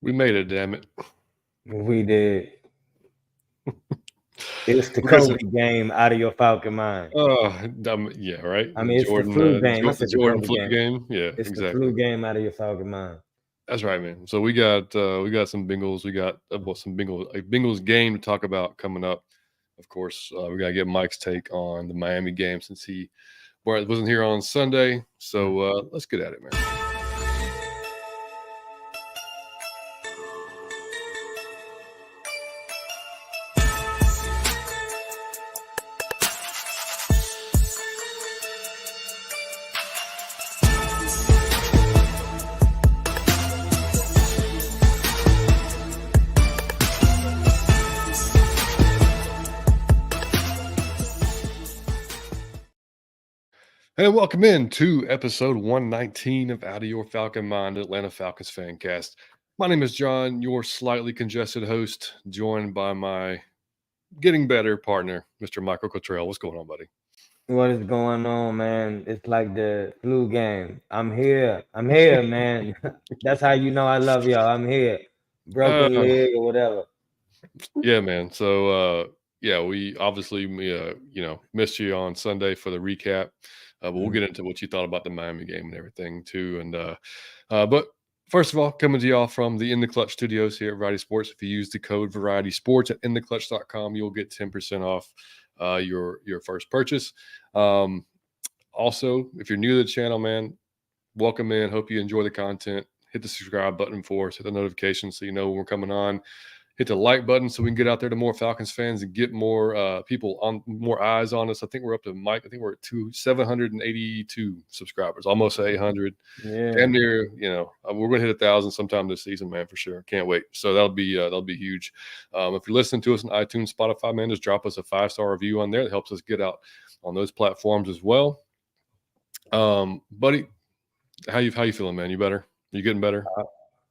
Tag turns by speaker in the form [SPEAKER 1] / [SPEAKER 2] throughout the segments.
[SPEAKER 1] We made it, damn it.
[SPEAKER 2] We did. It's the
[SPEAKER 1] We got some,
[SPEAKER 2] Kobe game out of your Falcon mind.
[SPEAKER 1] yeah, right.
[SPEAKER 2] I
[SPEAKER 1] The
[SPEAKER 2] mean, it's the
[SPEAKER 1] Jordan,
[SPEAKER 2] flu game. I
[SPEAKER 1] the
[SPEAKER 2] said the
[SPEAKER 1] Jordan
[SPEAKER 2] Kobe
[SPEAKER 1] flip
[SPEAKER 2] game.
[SPEAKER 1] game. Yeah,
[SPEAKER 2] It's the
[SPEAKER 1] exactly.
[SPEAKER 2] flu game out of your Falcon mind.
[SPEAKER 1] That's right, man. So we got some Bengals. We got some Bengals game to talk about coming up. Of course, we gotta get Mike's take on the Miami game since he wasn't here on Sunday. So let's get at it, man. And welcome in to episode 119 of Out of Your Falcon Mind, Atlanta Falcons Fancast. My name is John, your slightly congested host, joined by my getting better partner, Mr. Michael Cottrell. What's going on, buddy?
[SPEAKER 2] What is going on, man? It's like the flu game. I'm here, man. That's how you know I love y'all. I'm here. Broken leg or whatever.
[SPEAKER 1] Yeah, man. So yeah, we obviously missed you on Sunday for the recap. But we'll get into what you thought about the Miami game and everything too. And but first of all, coming to y'all from the In the Clutch studios here at VarietySports. If you use the code VarietySports at intheclutch.com, you'll get 10% off your first purchase. Also, if you're new to the channel, man, welcome in. Hope you enjoy the content. Hit the subscribe button for us. Hit the notifications so you know when we're coming on. Hit the like button so we can get out there to more Falcons fans and get more people on, more eyes on us. I think we're up to Mike. I think we're at 782 subscribers, almost 800.
[SPEAKER 2] Yeah.
[SPEAKER 1] Damn near, we're going to hit 1,000 sometime this season, man, for sure. Can't wait. So that'll be huge. If you're listening to us on iTunes, Spotify, man, just drop us a 5-star review on there. That helps us get out on those platforms as well. Buddy, how you feeling, man? You better? You getting better?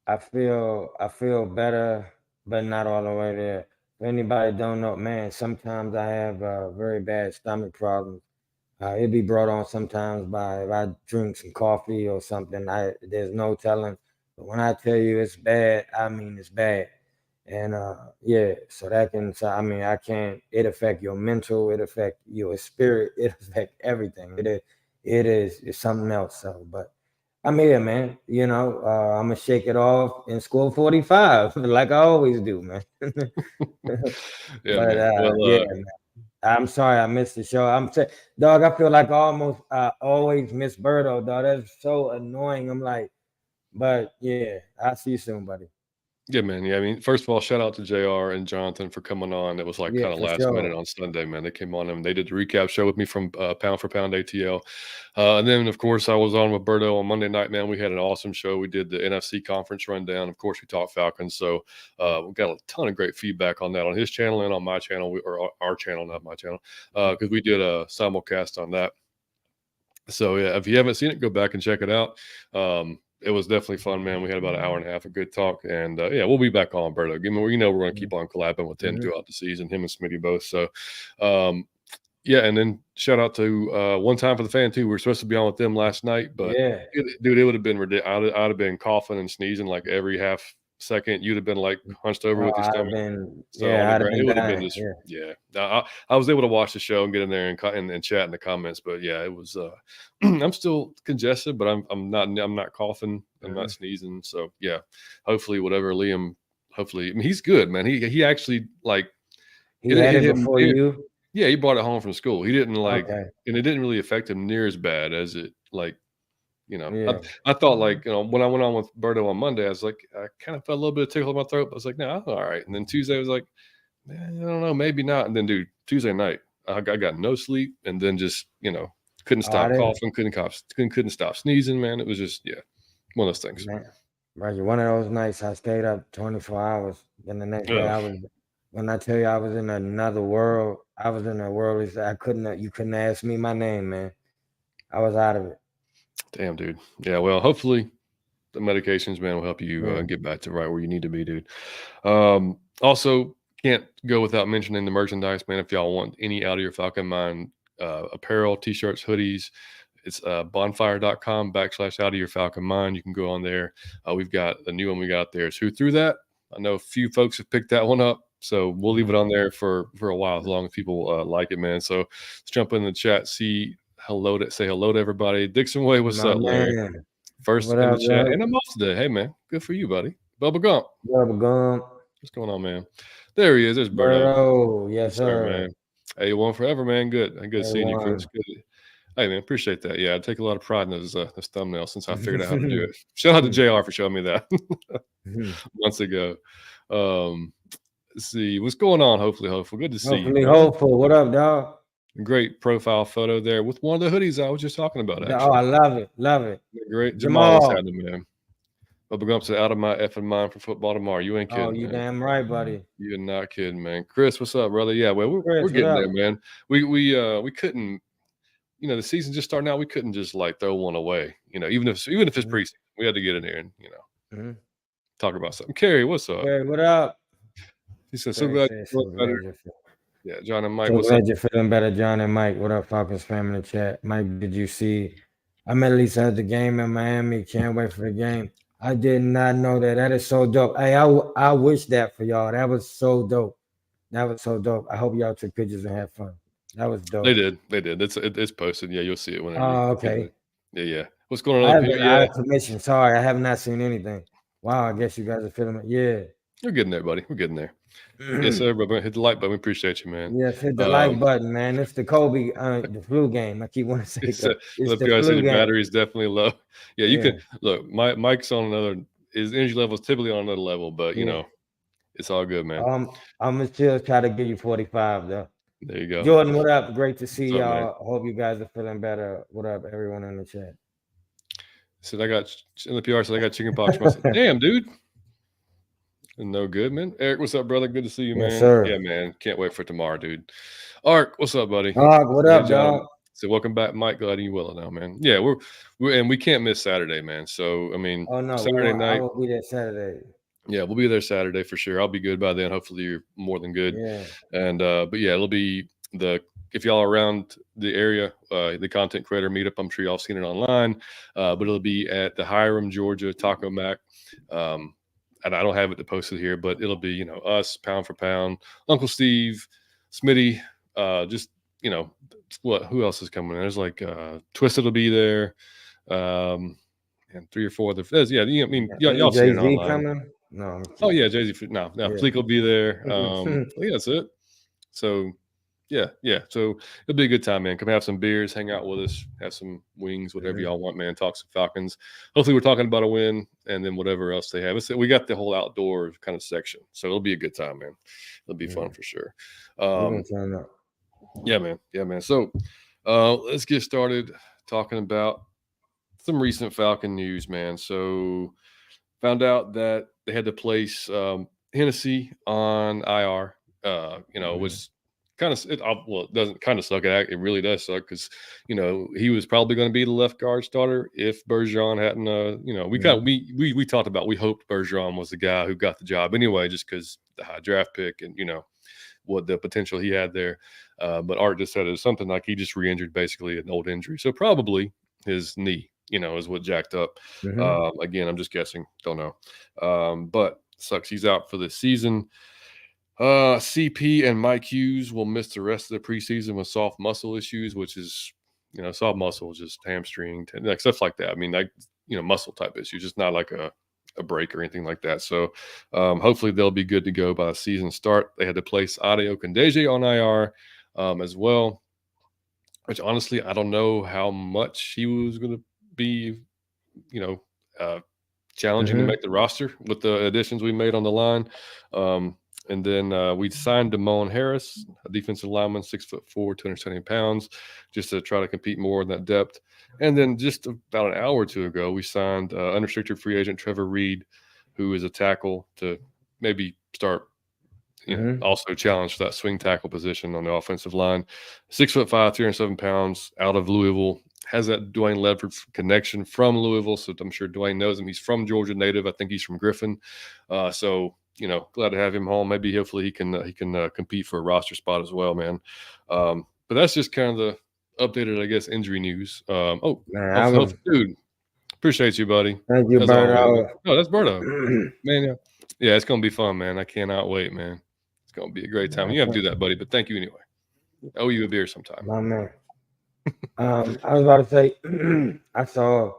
[SPEAKER 2] I feel better, but not all the way there. If anybody don't know, man, sometimes I have very bad stomach problems. It be brought on sometimes by if I drink some coffee or something. There's no telling. But when I tell you it's bad, I mean it's bad. And yeah, so I can't. It affect your mental. It affect your spirit. It affect everything. It's something else. So, but I'm here, man. I'm gonna shake it off and score 45 like I always do, man.
[SPEAKER 1] Yeah,
[SPEAKER 2] But
[SPEAKER 1] man. Well,
[SPEAKER 2] yeah, man. I'm sorry I missed the show. Dog, I feel like I always miss Birdo, dog. That's so annoying. I'm like, but yeah, I'll see you soon, buddy.
[SPEAKER 1] yeah, man. Yeah, I mean, first of all, shout out to JR and Jonathan for coming on. It was like
[SPEAKER 2] Yeah,
[SPEAKER 1] kind of
[SPEAKER 2] for
[SPEAKER 1] last minute
[SPEAKER 2] sure.
[SPEAKER 1] on Sunday, man. They came on and they did the recap show with me from Pound for Pound ATL. And then, of course, I was on with Berto on Monday night, man. We had an awesome show. We did the NFC conference rundown. Of course, we talked Falcons. So we got a ton of great feedback on that on his channel and on my channel, or our channel, not my channel, because we did a simulcast on that. So yeah, if you haven't seen it, go back and check it out. It was definitely fun, man. We had about an hour and a half of good talk, and yeah, we'll be back on Berto. We're going to keep on collabing with him throughout the season, him and Smitty both. So, yeah, and then shout out to One Time for the Fan too. We were supposed to be on with them last night, but
[SPEAKER 2] Yeah.
[SPEAKER 1] dude, it would have been ridiculous. I'd have been coughing and sneezing like every half second. You'd have been like hunched over with your
[SPEAKER 2] I'd have
[SPEAKER 1] stomach.
[SPEAKER 2] been,
[SPEAKER 1] So
[SPEAKER 2] yeah,
[SPEAKER 1] on the
[SPEAKER 2] I'd have
[SPEAKER 1] ground, it
[SPEAKER 2] been
[SPEAKER 1] would have been
[SPEAKER 2] dying.
[SPEAKER 1] just
[SPEAKER 2] Yeah.
[SPEAKER 1] I was able to watch the show and get in there and chat in the comments, but yeah, it was. I'm still congested, but I'm not coughing, I'm not sneezing. So yeah, hopefully whatever Liam, hopefully, I mean, he's good, man. He actually
[SPEAKER 2] He had it before you.
[SPEAKER 1] Yeah, he brought it home from school. He didn't
[SPEAKER 2] Okay.
[SPEAKER 1] and it didn't really affect him near as bad as it
[SPEAKER 2] Yeah.
[SPEAKER 1] I thought when I went on with Berto on Monday, I was like, I kind of felt a little bit of tickle in my throat. But I was like, no, I'm all right. And then Tuesday I was like, I don't know, maybe not. And then, dude, Tuesday night, I got no sleep, and then just couldn't stop coughing, couldn't stop sneezing, man. It was just one of those things.
[SPEAKER 2] Man, Roger, one of those nights I stayed up 24 hours. Then the next day when I tell you I was in another world, I was in a world you couldn't ask me my name, man. I was out of it.
[SPEAKER 1] Damn, dude. Yeah, well, hopefully the medications, man, will help you get back to right where you need to be, dude. Also, can't go without mentioning the merchandise, man. If y'all want any Out of Your Falcon Mind apparel, t-shirts, hoodies, It's bonfire.com/out of your Falcon mind. You can go on there. We've got the new one we got there. Is Who Threw That? I know a few folks have picked that one up. So we'll leave it on there for a while as long as people like it, man. So let's jump in the chat, say hello to everybody. Dixon Way, what's
[SPEAKER 2] My
[SPEAKER 1] up, Larry?
[SPEAKER 2] man.
[SPEAKER 1] First
[SPEAKER 2] What
[SPEAKER 1] in the
[SPEAKER 2] up,
[SPEAKER 1] chat.
[SPEAKER 2] bro?
[SPEAKER 1] And I'm off today. Hey, man. Good for you, buddy. Bubba Gump.
[SPEAKER 2] Bubba Gum.
[SPEAKER 1] What's going on, man? There he is. There's Berto.
[SPEAKER 2] Bro. Yes,
[SPEAKER 1] Yes, sir,
[SPEAKER 2] sir.
[SPEAKER 1] man. A1 forever, man. Good. Good seeing you, Chris.
[SPEAKER 2] A1.
[SPEAKER 1] Good. Hey, man, appreciate that. Yeah, I take a lot of pride in those thumbnails since I figured out how to do it. Shout out to JR for showing me that months ago. Let's see what's going on. Hopefully. Good to see you,
[SPEAKER 2] Hopefully,
[SPEAKER 1] man.
[SPEAKER 2] hopeful. What up, dog?
[SPEAKER 1] Great profile photo there with one of the hoodies I was just talking about,
[SPEAKER 2] Oh,
[SPEAKER 1] actually.
[SPEAKER 2] I love it. Love it.
[SPEAKER 1] Great. Jamal was
[SPEAKER 2] Jamal.
[SPEAKER 1] had them, man. Bubba Gump said, out of my effing mind for football tomorrow. You ain't kidding,
[SPEAKER 2] Oh, you
[SPEAKER 1] man.
[SPEAKER 2] damn right, buddy.
[SPEAKER 1] You're not kidding, man. Chris, what's up, brother? Yeah, well, we're
[SPEAKER 2] Chris, what
[SPEAKER 1] getting there,
[SPEAKER 2] up?
[SPEAKER 1] man. We couldn't, the season just starting out. We couldn't just like throw one away, even if it's preseason, we had to get in here and talk about something. Kerry, what's up?
[SPEAKER 2] Hey, what up?
[SPEAKER 1] He said, so glad you feel better. Yeah, John and Mike,
[SPEAKER 2] So
[SPEAKER 1] what's
[SPEAKER 2] glad
[SPEAKER 1] up?
[SPEAKER 2] you're feeling better, John and Mike. What up, Falcons family in the chat? Mike, did you see? I'm at least at the game in Miami. Can't wait for the game. I did not know that. That is so dope. Hey, I wish that for y'all. That was so dope. That was so dope. I hope y'all took pictures and had fun. That was dope.
[SPEAKER 1] They did. It's posted. Yeah, you'll see it whenever.
[SPEAKER 2] Oh, okay.
[SPEAKER 1] Yeah. What's going on up here?
[SPEAKER 2] I have permission. Sorry, I have not seen anything. Wow, I guess you guys are feeling it. Yeah.
[SPEAKER 1] You're getting there, buddy. We're getting there. Yes, sir. But hit the like button. We appreciate you, man.
[SPEAKER 2] Yes, hit the like button, man. It's the Kobe, the flu game. I keep wanting to say
[SPEAKER 1] It's
[SPEAKER 2] the
[SPEAKER 1] flu game. Battery is definitely low. Yeah, you can look. Mike's on another. His energy level is typically on another level, but it's all good, man.
[SPEAKER 2] I'm gonna still try to give you 45 though.
[SPEAKER 1] There you go,
[SPEAKER 2] Jordan. What up? Great to see
[SPEAKER 1] y'all.
[SPEAKER 2] Man? Hope you guys are feeling better. What up, everyone in the chat?
[SPEAKER 1] Said I got in the PR. Said I got chicken pox. Damn, dude. No good, man. Eric, what's up, brother? Good to see you, man.
[SPEAKER 2] Yes, sir.
[SPEAKER 1] Yeah, man. Can't wait for tomorrow, dude. Ark, what's up, buddy?
[SPEAKER 2] Ark, what up, dog?
[SPEAKER 1] So welcome back, Mike. Glad you will now, man. Yeah, we're and we can't miss Saturday, man. So I mean, Saturday night.
[SPEAKER 2] I will be there Saturday.
[SPEAKER 1] Yeah, we'll be there Saturday for sure. I'll be good by then. Hopefully, you're more than good.
[SPEAKER 2] Yeah.
[SPEAKER 1] And but yeah, it'll be if y'all are around the area, the content creator meetup. I'm sure y'all seen it online, but it'll be at the Hiram, Georgia Taco Mac. And I don't have it posted here, but it'll be, us, Pound for Pound, Uncle Steve, Smitty, just, who else is coming? There's like Twisted will be there, and 3 or 4 other. Yeah, y'all seen it online.
[SPEAKER 2] Coming? No.
[SPEAKER 1] Oh yeah, Jay-Z. No, Fleek will be there. I think that's it. So yeah. So it'll be a good time, man. Come have some beers, hang out with us, have some wings, whatever y'all want, man. Talk some Falcons. Hopefully, we're talking about a win, and then whatever else they have. We got the whole outdoor kind of section, so it'll be a good time, man. It'll be fun for sure. Yeah, man. So let's get started talking about some recent Falcon news, man. So found out that they had to place Hennessy on IR. Was kind of it doesn't kind of suck. It really does suck because he was probably going to be the left guard starter if Bergeron hadn't. We talked about, we hoped Bergeron was the guy who got the job anyway, just because the high draft pick and what the potential he had there. But Art just said it was something like he just re-injured, basically an old injury, so probably his knee is what jacked up. Again, I'm just guessing, don't know, but sucks he's out for the season. CP and Mike Hughes will miss the rest of the preseason with soft muscle issues, which is, soft muscle is just hamstring, like stuff like that. I mean, like, muscle type issues, just not like a break or anything like that. So hopefully they'll be good to go by the season start. They had to place Ade Ogundeji on IR as well, which honestly, I don't know how much he was going to be, challenging to make the roster with the additions we made on the line. And then we signed Damone Harris, a defensive lineman, 6'4", 270 pounds, just to try to compete more in that depth. And then just about an hour or two ago, we signed unrestricted free agent Trevor Reed, who is a tackle, to maybe start, also challenge for that swing tackle position on the offensive line. 6'5", 307 pounds, out of Louisville. Has that Dwayne Ledford connection from Louisville, so I'm sure Dwayne knows him. He's from Georgia native. I think he's from Griffin. So glad to have him home. Hopefully he can compete for a roster spot as well, man. But that's just kind of updated, I guess, injury news.
[SPEAKER 2] Man, I
[SPEAKER 1] Hope,
[SPEAKER 2] was.
[SPEAKER 1] dude, appreciate you, buddy,
[SPEAKER 2] Thank you,
[SPEAKER 1] as always.
[SPEAKER 2] Birdo.
[SPEAKER 1] No, that's Berto. Man, yeah, it's gonna be fun, man. I cannot wait, man. It's gonna be a great time. You have to do that, buddy, but thank you anyway. I owe you a beer sometime.
[SPEAKER 2] My man. I was about to say, I saw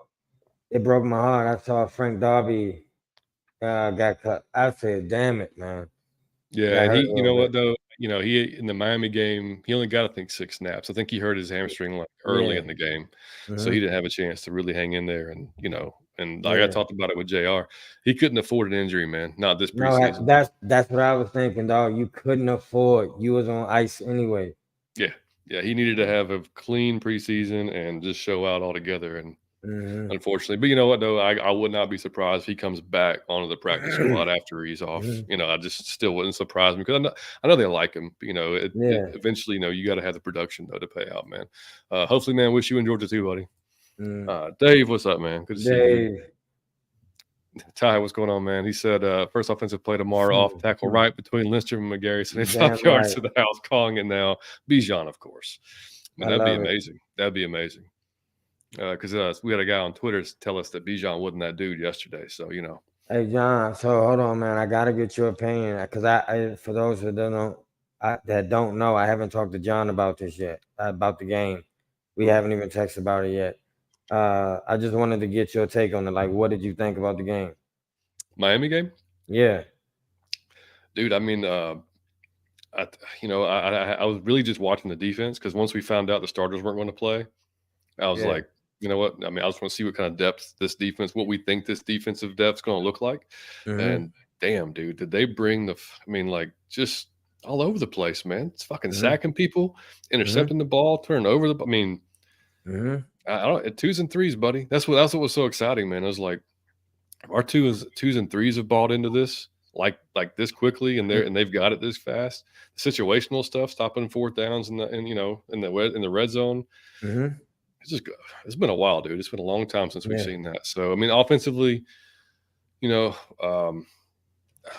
[SPEAKER 2] it broke my heart. I saw Frank Darby got cut. I said, "Damn it, man!"
[SPEAKER 1] Yeah,
[SPEAKER 2] Got
[SPEAKER 1] and
[SPEAKER 2] hurt
[SPEAKER 1] he,
[SPEAKER 2] a
[SPEAKER 1] you
[SPEAKER 2] little
[SPEAKER 1] know what
[SPEAKER 2] bit.
[SPEAKER 1] though, he in the Miami game, he only got I think 6 snaps. I think he hurt his hamstring like early
[SPEAKER 2] Yeah.
[SPEAKER 1] in the game, so he
[SPEAKER 2] Hmm.
[SPEAKER 1] didn't have a chance to really hang in there. And and like I
[SPEAKER 2] Yeah.
[SPEAKER 1] talked about it with Jr. He couldn't afford an injury, man. Not this
[SPEAKER 2] No,
[SPEAKER 1] preseason.
[SPEAKER 2] that's what I was thinking, dog. You couldn't afford. You was on ice anyway.
[SPEAKER 1] Yeah, yeah, he needed to have a clean preseason and just show out altogether. And
[SPEAKER 2] Hmm.
[SPEAKER 1] unfortunately, but you know what though, I would not be surprised if he comes back onto the practice squad after he's off.
[SPEAKER 2] Hmm.
[SPEAKER 1] I just still wouldn't surprise me because I know they like him. But, it
[SPEAKER 2] Yeah.
[SPEAKER 1] eventually, you got to have the production though to pay out, man. Hopefully, man. Wish you in Georgia too, buddy.
[SPEAKER 2] Mm.
[SPEAKER 1] Dave, what's up, man? Good to see you.
[SPEAKER 2] Dave.
[SPEAKER 1] Ty, what's going on, man? He said first offensive play tomorrow, off tackle right between Lindstrom and McGarry, 75
[SPEAKER 2] Damn
[SPEAKER 1] yards
[SPEAKER 2] right.
[SPEAKER 1] to the house, calling it now. Bijan, of course. Man,
[SPEAKER 2] I
[SPEAKER 1] that'd be
[SPEAKER 2] love it.
[SPEAKER 1] amazing. That'd be amazing. Because we had a guy on Twitter tell us that Bijan wasn't that dude yesterday. So
[SPEAKER 2] Hey John, so hold on, man. I gotta get your opinion because I for those who don't know, that don't know, I haven't talked to John about this yet about the game. We haven't even texted about it yet. I just wanted to get your take on it. Like, what did you think about the game?
[SPEAKER 1] Miami game,
[SPEAKER 2] Yeah,
[SPEAKER 1] dude. I mean, I I was really just watching the defense because once we found out the starters weren't going to play, I was
[SPEAKER 2] yeah.
[SPEAKER 1] like, you know what? I mean, I just want to see what kind of depth this defense, what we think this defensive depth's going to look like.
[SPEAKER 2] Mm-hmm.
[SPEAKER 1] And damn, dude, did they bring I mean, like just all over the place, man. It's fucking
[SPEAKER 2] Mm-hmm.
[SPEAKER 1] sacking people,
[SPEAKER 2] Mm-hmm.
[SPEAKER 1] intercepting the ball, turning over the. I mean,
[SPEAKER 2] Mm-hmm.
[SPEAKER 1] I don't twos and threes, buddy. That's what was so exciting, man. It was like our twos and threes have bought into this like this quickly, and they've got it this fast. The situational stuff, stopping fourth downs in the and in the red zone.
[SPEAKER 2] Mm-hmm.
[SPEAKER 1] It's just it's been a while, dude. It's been a long time since we've
[SPEAKER 2] Yeah.
[SPEAKER 1] seen that. So I mean, offensively, you know, um,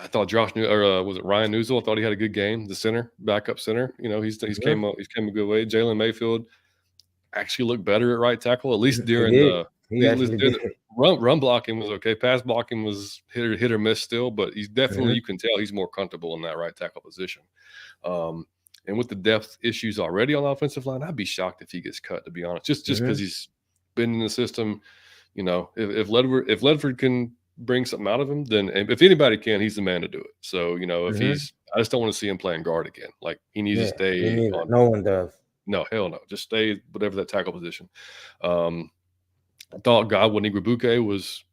[SPEAKER 1] I thought was it Ryan Newsel? I thought he had a good game. The center, backup center.
[SPEAKER 2] Mm-hmm.
[SPEAKER 1] He's came a good way. Jalen Mayfield actually looked better at right tackle, at least
[SPEAKER 2] He
[SPEAKER 1] during
[SPEAKER 2] did.
[SPEAKER 1] the
[SPEAKER 2] He
[SPEAKER 1] at least
[SPEAKER 2] actually
[SPEAKER 1] during
[SPEAKER 2] did.
[SPEAKER 1] the run blocking was okay. Pass blocking was hit or miss still, but he's definitely
[SPEAKER 2] Mm-hmm.
[SPEAKER 1] you can tell he's more comfortable in that right tackle position. Um, and with the depth issues already on the offensive line, I'd be shocked if he gets cut. To be honest, just because
[SPEAKER 2] Mm-hmm.
[SPEAKER 1] he's been in the system. If Ledford can bring something out of him, then if anybody can, he's the man to do it. So if
[SPEAKER 2] Mm-hmm.
[SPEAKER 1] I just don't want to see him playing guard again. Like he needs to
[SPEAKER 2] Yeah. Me
[SPEAKER 1] stay
[SPEAKER 2] neither.
[SPEAKER 1] on.
[SPEAKER 2] No one does.
[SPEAKER 1] No, hell no. Just stay whatever that tackle position. Um, I thought Godwin Igwebuike was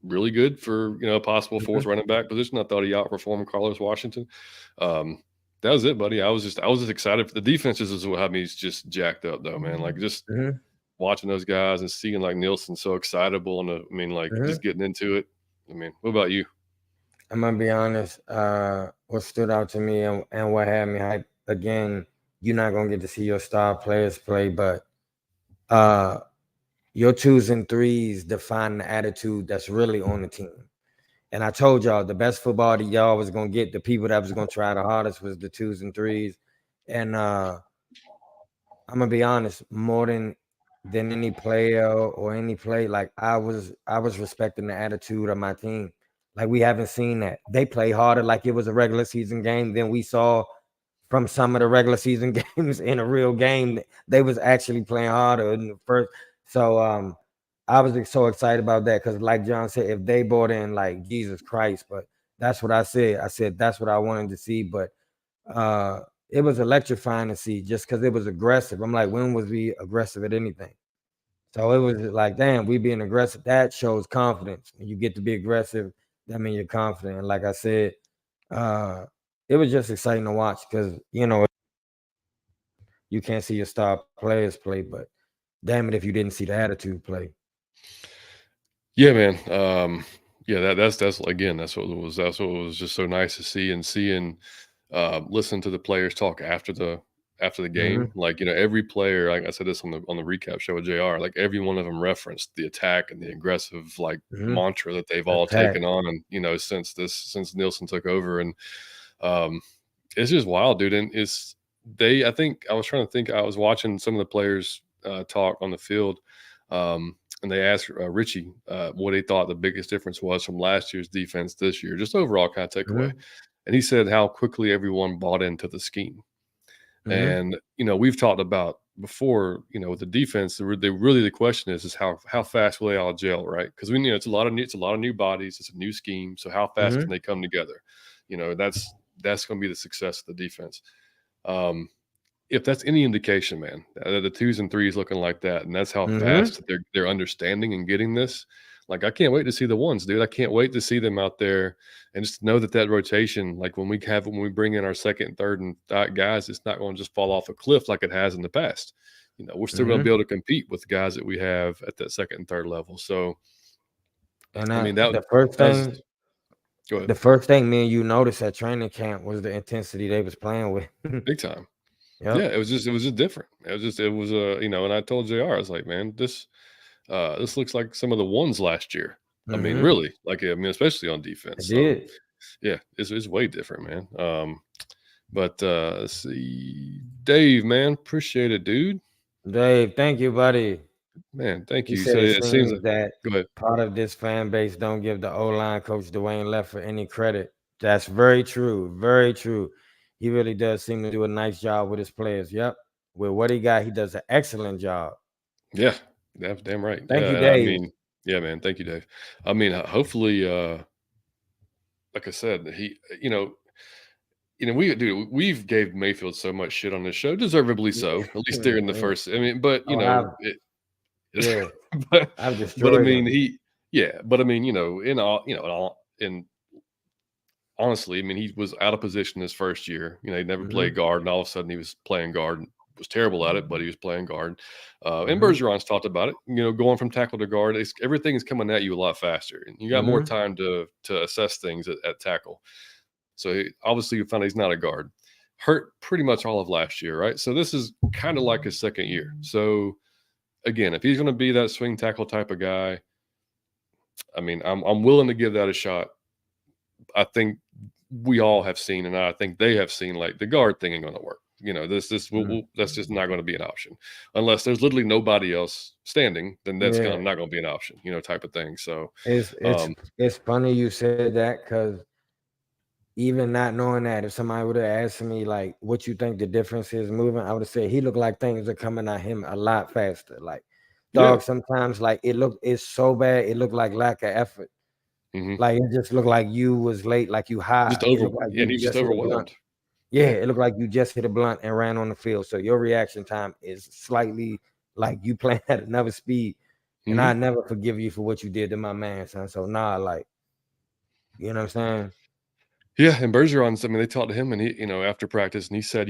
[SPEAKER 1] really good for a possible fourth
[SPEAKER 2] Mm-hmm.
[SPEAKER 1] running back position. I thought he outperformed Carlos Washington. Um, that was it, buddy. I was just excited. The defenses is what had me just jacked up, though, man. Like just
[SPEAKER 2] Mm-hmm.
[SPEAKER 1] watching those guys and seeing like Nielsen so excitable and I mean, like just
[SPEAKER 2] Mm-hmm.
[SPEAKER 1] getting into it. I mean, what about you?
[SPEAKER 2] I'm gonna be honest. What stood out to me and what had me hyped again, you're not gonna get to see your star players play, but uh, your twos and threes define the attitude that's really on the team. And I told y'all the best football that y'all was gonna get, the people that was gonna try the hardest was the twos and threes. And I'm gonna be honest, more than any player or any play, like I was respecting the attitude of my team. Like we haven't seen that. They play harder like it was a regular season game than we saw from some of the regular season games in a real game. They was actually playing harder in the first. So I was so excited about that because like John said, if they brought in like Jesus Christ, but that's what I said. I said that's what I wanted to see. But uh it was electrifying to see just because it was aggressive. I'm like, when was we aggressive at anything? So it was like, damn, we being aggressive. That shows confidence. When you get to be aggressive, that means you're confident. And like I said, uh, it was just exciting to watch because you can't see your star players play, but damn it if you didn't see the attitude play.
[SPEAKER 1] Yeah, man. Yeah, that's again, that's what was just so nice to see and seeing, listen to the players talk after the game.
[SPEAKER 2] Hmm.
[SPEAKER 1] Like every player. Like I said this on the recap show with Jr. Like every one of them referenced the attack and the aggressive like
[SPEAKER 2] Hmm.
[SPEAKER 1] mantra that they've all
[SPEAKER 2] Attack.
[SPEAKER 1] taken on, and since Nielsen took over, and um, it's just wild, dude. And I think I was trying to think. I was watching some of the players talk on the field, and they asked Richie what he thought the biggest difference was from last year's defense this year, just overall kind of takeaway.
[SPEAKER 2] Mhm.
[SPEAKER 1] And he said how quickly everyone bought into the scheme.
[SPEAKER 2] Mhm.
[SPEAKER 1] And we've talked about before, with the defense, really the question is how fast will they all gel, right? Because we it's a lot of new bodies, it's a new scheme, so how fast can
[SPEAKER 2] Mhm.
[SPEAKER 1] they come together? That's going to be the success of the defense. Um, if that's any indication, man, the twos and threes looking like that, and that's how
[SPEAKER 2] Mhm.
[SPEAKER 1] fast they're understanding and getting this. Like, I can't wait to see the ones, dude. I can't wait to see them out there and just know that rotation, like when we bring in our second, and third, and guys, it's not going to just fall off a cliff like it has in the past. We're still going to be
[SPEAKER 2] Mhm.
[SPEAKER 1] able to compete with guys that we have at that second and third level. So,
[SPEAKER 2] And
[SPEAKER 1] I
[SPEAKER 2] I
[SPEAKER 1] mean, that
[SPEAKER 2] the first
[SPEAKER 1] that was
[SPEAKER 2] thing
[SPEAKER 1] go ahead,
[SPEAKER 2] the first thing me and you noticed at training camp was the intensity they was playing with.
[SPEAKER 1] big time. Yeah,
[SPEAKER 2] Yep.
[SPEAKER 1] it was just different. And I told Jr. I was like, man, this looks like some of the ones last year. I mean,
[SPEAKER 2] Mhm.
[SPEAKER 1] really, like, I mean, especially on defense.
[SPEAKER 2] It
[SPEAKER 1] So
[SPEAKER 2] did.
[SPEAKER 1] yeah, it's way different, man. But let's see, Dave, man, appreciate it, dude.
[SPEAKER 2] Dave, thank you, buddy.
[SPEAKER 1] Man, thank
[SPEAKER 2] He
[SPEAKER 1] you.
[SPEAKER 2] said
[SPEAKER 1] So
[SPEAKER 2] it
[SPEAKER 1] it seems like
[SPEAKER 2] seems that
[SPEAKER 1] go ahead.
[SPEAKER 2] part of this fan base don't give the O-line coach Dwayne Leffert any credit. That's very true. Very true. He really does seem to do a nice job with his players. Yep. With what he got, he does an excellent job.
[SPEAKER 1] Yeah, that's damn right.
[SPEAKER 2] Thank
[SPEAKER 1] Yeah,
[SPEAKER 2] you,
[SPEAKER 1] and I
[SPEAKER 2] Dave.
[SPEAKER 1] mean, yeah, man, thank you, Dave. I mean, hopefully, like I said, we've gave Mayfield so much shit on this show, deservedly so. At least during the first. I mean, but
[SPEAKER 2] Oh, I've yeah,
[SPEAKER 1] but
[SPEAKER 2] I've
[SPEAKER 1] but I
[SPEAKER 2] destroyed
[SPEAKER 1] mean,
[SPEAKER 2] him.
[SPEAKER 1] but I mean, honestly, I mean, he was out of position his first year. He never played
[SPEAKER 2] Mhm.
[SPEAKER 1] guard, and all of a sudden he was playing guard. And was terrible at it, but he was playing guard. And
[SPEAKER 2] Mhm.
[SPEAKER 1] Bergeron's talked about it. Going from tackle to guard, everything is coming at you a lot faster, and you got more
[SPEAKER 2] Mhm.
[SPEAKER 1] time to assess things at tackle. So obviously, you found he's not a guard. Hurt pretty much all of last year, right? So this is kind of like his second year. So again, if he's going to be that swing tackle type of guy, I mean, I'm willing to give that a shot. I think we all have seen, and I think they have seen, like, the guard thing ain't going to work.
[SPEAKER 2] Mhm.
[SPEAKER 1] That's just not going to be an option unless there's literally nobody else standing. Then that's
[SPEAKER 2] Yeah.
[SPEAKER 1] kind of not going to be an option, type of thing. So,
[SPEAKER 2] It's it's
[SPEAKER 1] um,
[SPEAKER 2] it's funny you said that because even not knowing that, if somebody would have asked me like what you think the difference is moving, I would have said he looked like things are coming at him a lot faster. Like
[SPEAKER 1] yeah,
[SPEAKER 2] dog, sometimes like it's so bad, it looked like lack of effort.
[SPEAKER 1] hmm
[SPEAKER 2] Like it just looked like you was late, like you
[SPEAKER 1] just
[SPEAKER 2] high. It looked like
[SPEAKER 1] yeah, and
[SPEAKER 2] you
[SPEAKER 1] he's just
[SPEAKER 2] just hit a blunt.
[SPEAKER 1] overwhelmed.
[SPEAKER 2] Yeah,
[SPEAKER 1] Yeah,
[SPEAKER 2] it looked like you just hit a blunt and ran on the field. So your reaction time is slightly like you playing at another speed. And I
[SPEAKER 1] hmm
[SPEAKER 2] never forgive you for what you did to my man, son. So nah, like, you know what I'm saying?
[SPEAKER 1] yeah. And Bergeron's, I mean, they talked to him, and he, after practice, and he said,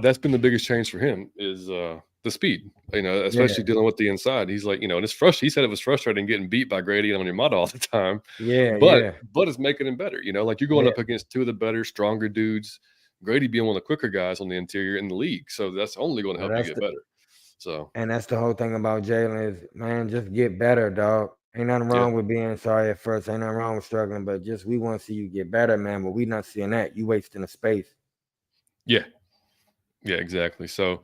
[SPEAKER 1] that's been the biggest change for him is the speed.
[SPEAKER 2] Yeah,
[SPEAKER 1] Especially dealing with the inside. He's like, and it's frustrating. He said it was frustrating getting beat by Grady and Onyemata all the time,
[SPEAKER 2] yeah,
[SPEAKER 1] but
[SPEAKER 2] yeah,
[SPEAKER 1] it's making him better. Like you're going
[SPEAKER 2] yeah.
[SPEAKER 1] up against two of the better, stronger dudes. Grady being one of the quicker guys on the interior in the league, so that's only going to
[SPEAKER 2] Well,
[SPEAKER 1] help you get better. So
[SPEAKER 2] that's the whole thing about Jalen is, man, just get better, dog. Ain't nothing
[SPEAKER 1] yeah,
[SPEAKER 2] wrong with being sorry at first. Ain't nothing wrong with struggling, but just we want to see you get better, man. But we not seeing that. You wasting the space.
[SPEAKER 1] yeah, yeah, exactly. So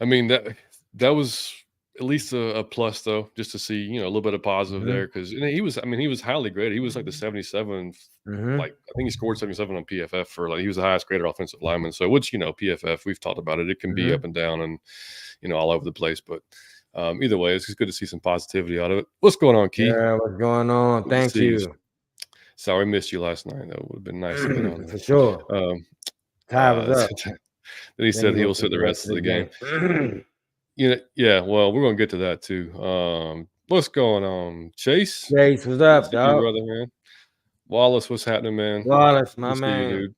[SPEAKER 1] I mean that was at least a plus though, just to see a little bit of positive
[SPEAKER 2] Mm-hmm.
[SPEAKER 1] there because he was. I mean, he was highly graded. He was like the 77.
[SPEAKER 2] Mm-hmm.
[SPEAKER 1] Like I think he scored 77 on PFF for like he was the highest graded offensive lineman. So which PFF we've talked about it. It can be up
[SPEAKER 2] Mm-hmm.
[SPEAKER 1] and down and all over the place. But either way, it's just good to see some positivity out of it. What's going on, Key?
[SPEAKER 2] Yeah, what's going on?
[SPEAKER 1] Good to
[SPEAKER 2] Thank
[SPEAKER 1] see you.
[SPEAKER 2] you.
[SPEAKER 1] Sorry, I missed you last night. That would have been nice to get on
[SPEAKER 2] For sure.
[SPEAKER 1] there.
[SPEAKER 2] Ty was up.
[SPEAKER 1] Then he
[SPEAKER 2] Let me
[SPEAKER 1] said he
[SPEAKER 2] go
[SPEAKER 1] will
[SPEAKER 2] to
[SPEAKER 1] sit
[SPEAKER 2] the
[SPEAKER 1] the
[SPEAKER 2] rest
[SPEAKER 1] rest
[SPEAKER 2] of
[SPEAKER 1] of
[SPEAKER 2] the
[SPEAKER 1] the game.
[SPEAKER 2] game.
[SPEAKER 1] Yeah. Well, we're gonna get to that too. What's going on, Chase?
[SPEAKER 2] Chase, what's
[SPEAKER 1] Good to
[SPEAKER 2] up,
[SPEAKER 1] see you,
[SPEAKER 2] dog?
[SPEAKER 1] brother, man. Wallace, what's happening, man?
[SPEAKER 2] Wallace,
[SPEAKER 1] Good
[SPEAKER 2] my
[SPEAKER 1] to see you,
[SPEAKER 2] man.
[SPEAKER 1] dude.